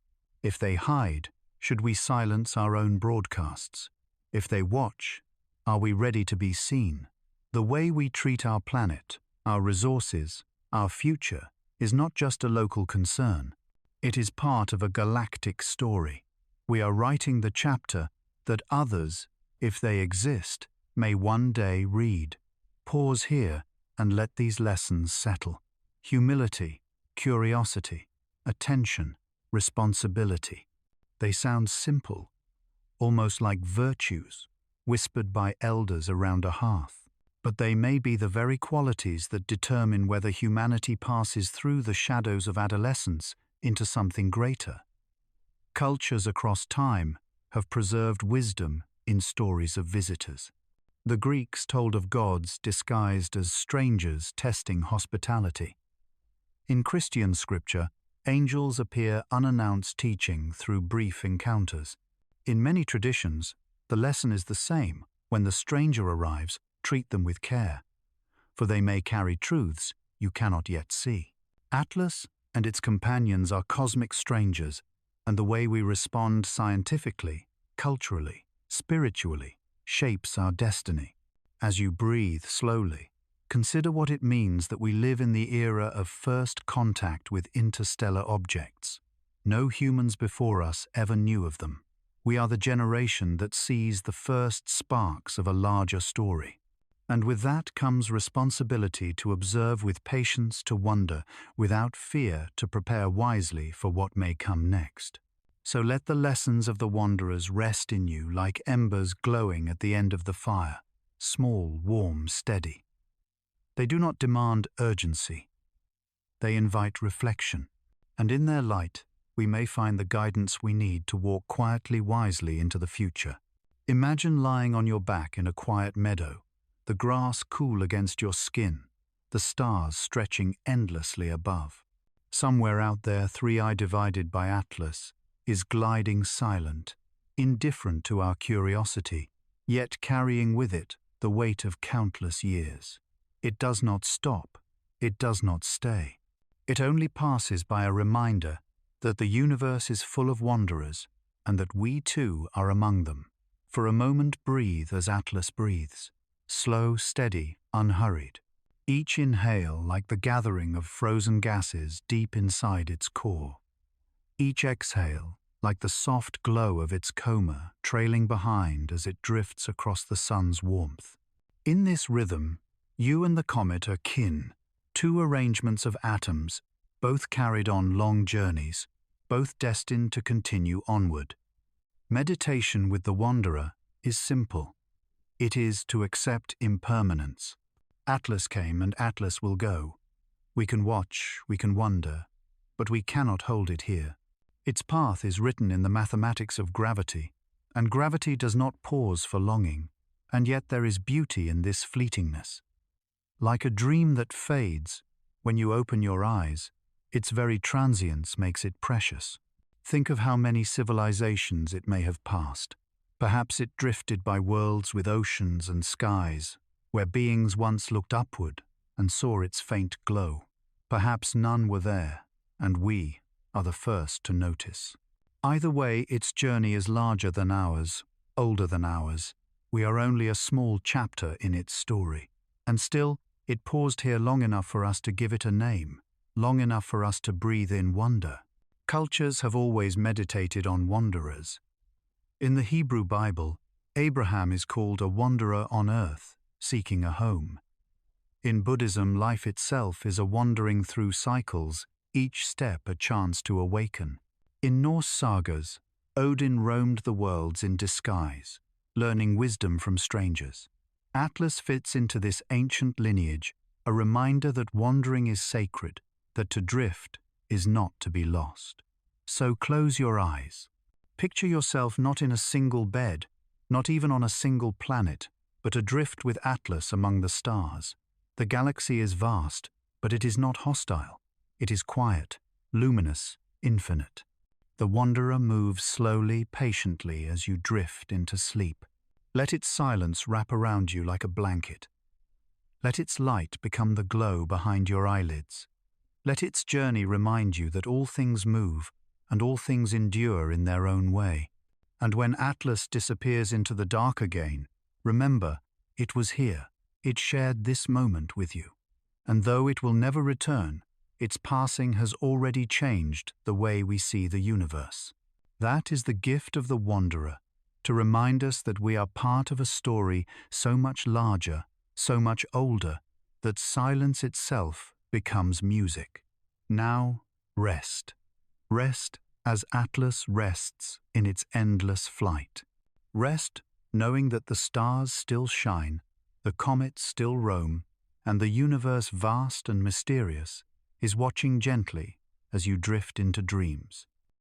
If they hide, should we silence our own broadcasts? If they watch, are we ready to be seen? The way we treat our planet, our resources, our future, is not just a local concern. It is part of a galactic story. We are writing the chapter that others, if they exist, may one day read. Pause here and let these lessons settle. Humility, curiosity, attention, responsibility. They sound simple, almost like virtues, whispered by elders around a hearth. But they may be the very qualities that determine whether humanity passes through the shadows of adolescence into something greater. Cultures across time have preserved wisdom in stories of visitors. The Greeks told of gods disguised as strangers testing hospitality. In Christian scripture, angels appear unannounced, teaching through brief encounters. In many traditions, the lesson is the same. When the stranger arrives, treat them with care, for they may carry truths you cannot yet see. Atlas and its companions are cosmic strangers, and the way we respond scientifically, culturally, spiritually, shapes our destiny. As you breathe slowly, consider what it means that we live in the era of first contact with interstellar objects. No humans before us ever knew of them. We are the generation that sees the first sparks of a larger story. And with that comes responsibility to observe with patience, to wonder without fear, to prepare wisely for what may come next. So let the lessons of the wanderers rest in you like embers glowing at the end of the fire, small, warm, steady. They do not demand urgency. They invite reflection, and in their light, we may find the guidance we need to walk quietly, wisely into the future. Imagine lying on your back in a quiet meadow, the grass cool against your skin, the stars stretching endlessly above. Somewhere out there, 3i divided by Atlas, is gliding silent, indifferent to our curiosity, yet carrying with it the weight of countless years. It does not stop, it does not stay. It only passes by a reminder that the universe is full of wanderers and that we too are among them. For a moment breathe as Atlas breathes, slow, steady, unhurried. Each inhale like the gathering of frozen gases deep inside its core. Each exhale like the soft glow of its coma trailing behind as it drifts across the sun's warmth. In this rhythm, you and the comet are kin, two arrangements of atoms, both carried on long journeys, both destined to continue onward. Meditation with the wanderer is simple. It is to accept impermanence. Atlas came and Atlas will go. We can watch, we can wonder, but we cannot hold it here. Its path is written in the mathematics of gravity, and gravity does not pause for longing, and yet there is beauty in this fleetingness. Like a dream that fades, when you open your eyes, its very transience makes it precious. Think of how many civilizations it may have passed. Perhaps it drifted by worlds with oceans and skies, where beings once looked upward and saw its faint glow. Perhaps none were there, and we are the first to notice. Either way, its journey is larger than ours, older than ours. We are only a small chapter in its story. And still, it paused here long enough for us to give it a name, long enough for us to breathe in wonder. Cultures have always meditated on wanderers. In the Hebrew Bible, Abraham is called a wanderer on earth, seeking a home. In Buddhism, life itself is a wandering through cycles, each step a chance to awaken. In Norse sagas, Odin roamed the worlds in disguise, learning wisdom from strangers. Atlas fits into this ancient lineage, a reminder that wandering is sacred, that to drift is not to be lost. So close your eyes. Picture yourself not in a single bed, not even on a single planet, but adrift with Atlas among the stars. The galaxy is vast, but it is not hostile. It is quiet, luminous, infinite. The wanderer moves slowly, patiently as you drift into sleep. Let its silence wrap around you like a blanket. Let its light become the glow behind your eyelids. Let its journey remind you that all things move and all things endure in their own way. And when Atlas disappears into the dark again, remember, it was here. It shared this moment with you. And though it will never return, its passing has already changed the way we see the universe. That is the gift of the wanderer, to remind us that we are part of a story so much larger, so much older, that silence itself becomes music. Now, rest. Rest as Atlas rests in its endless flight. Rest knowing that the stars still shine, the comets still roam, and the universe vast and mysterious is watching gently as you drift into dreams.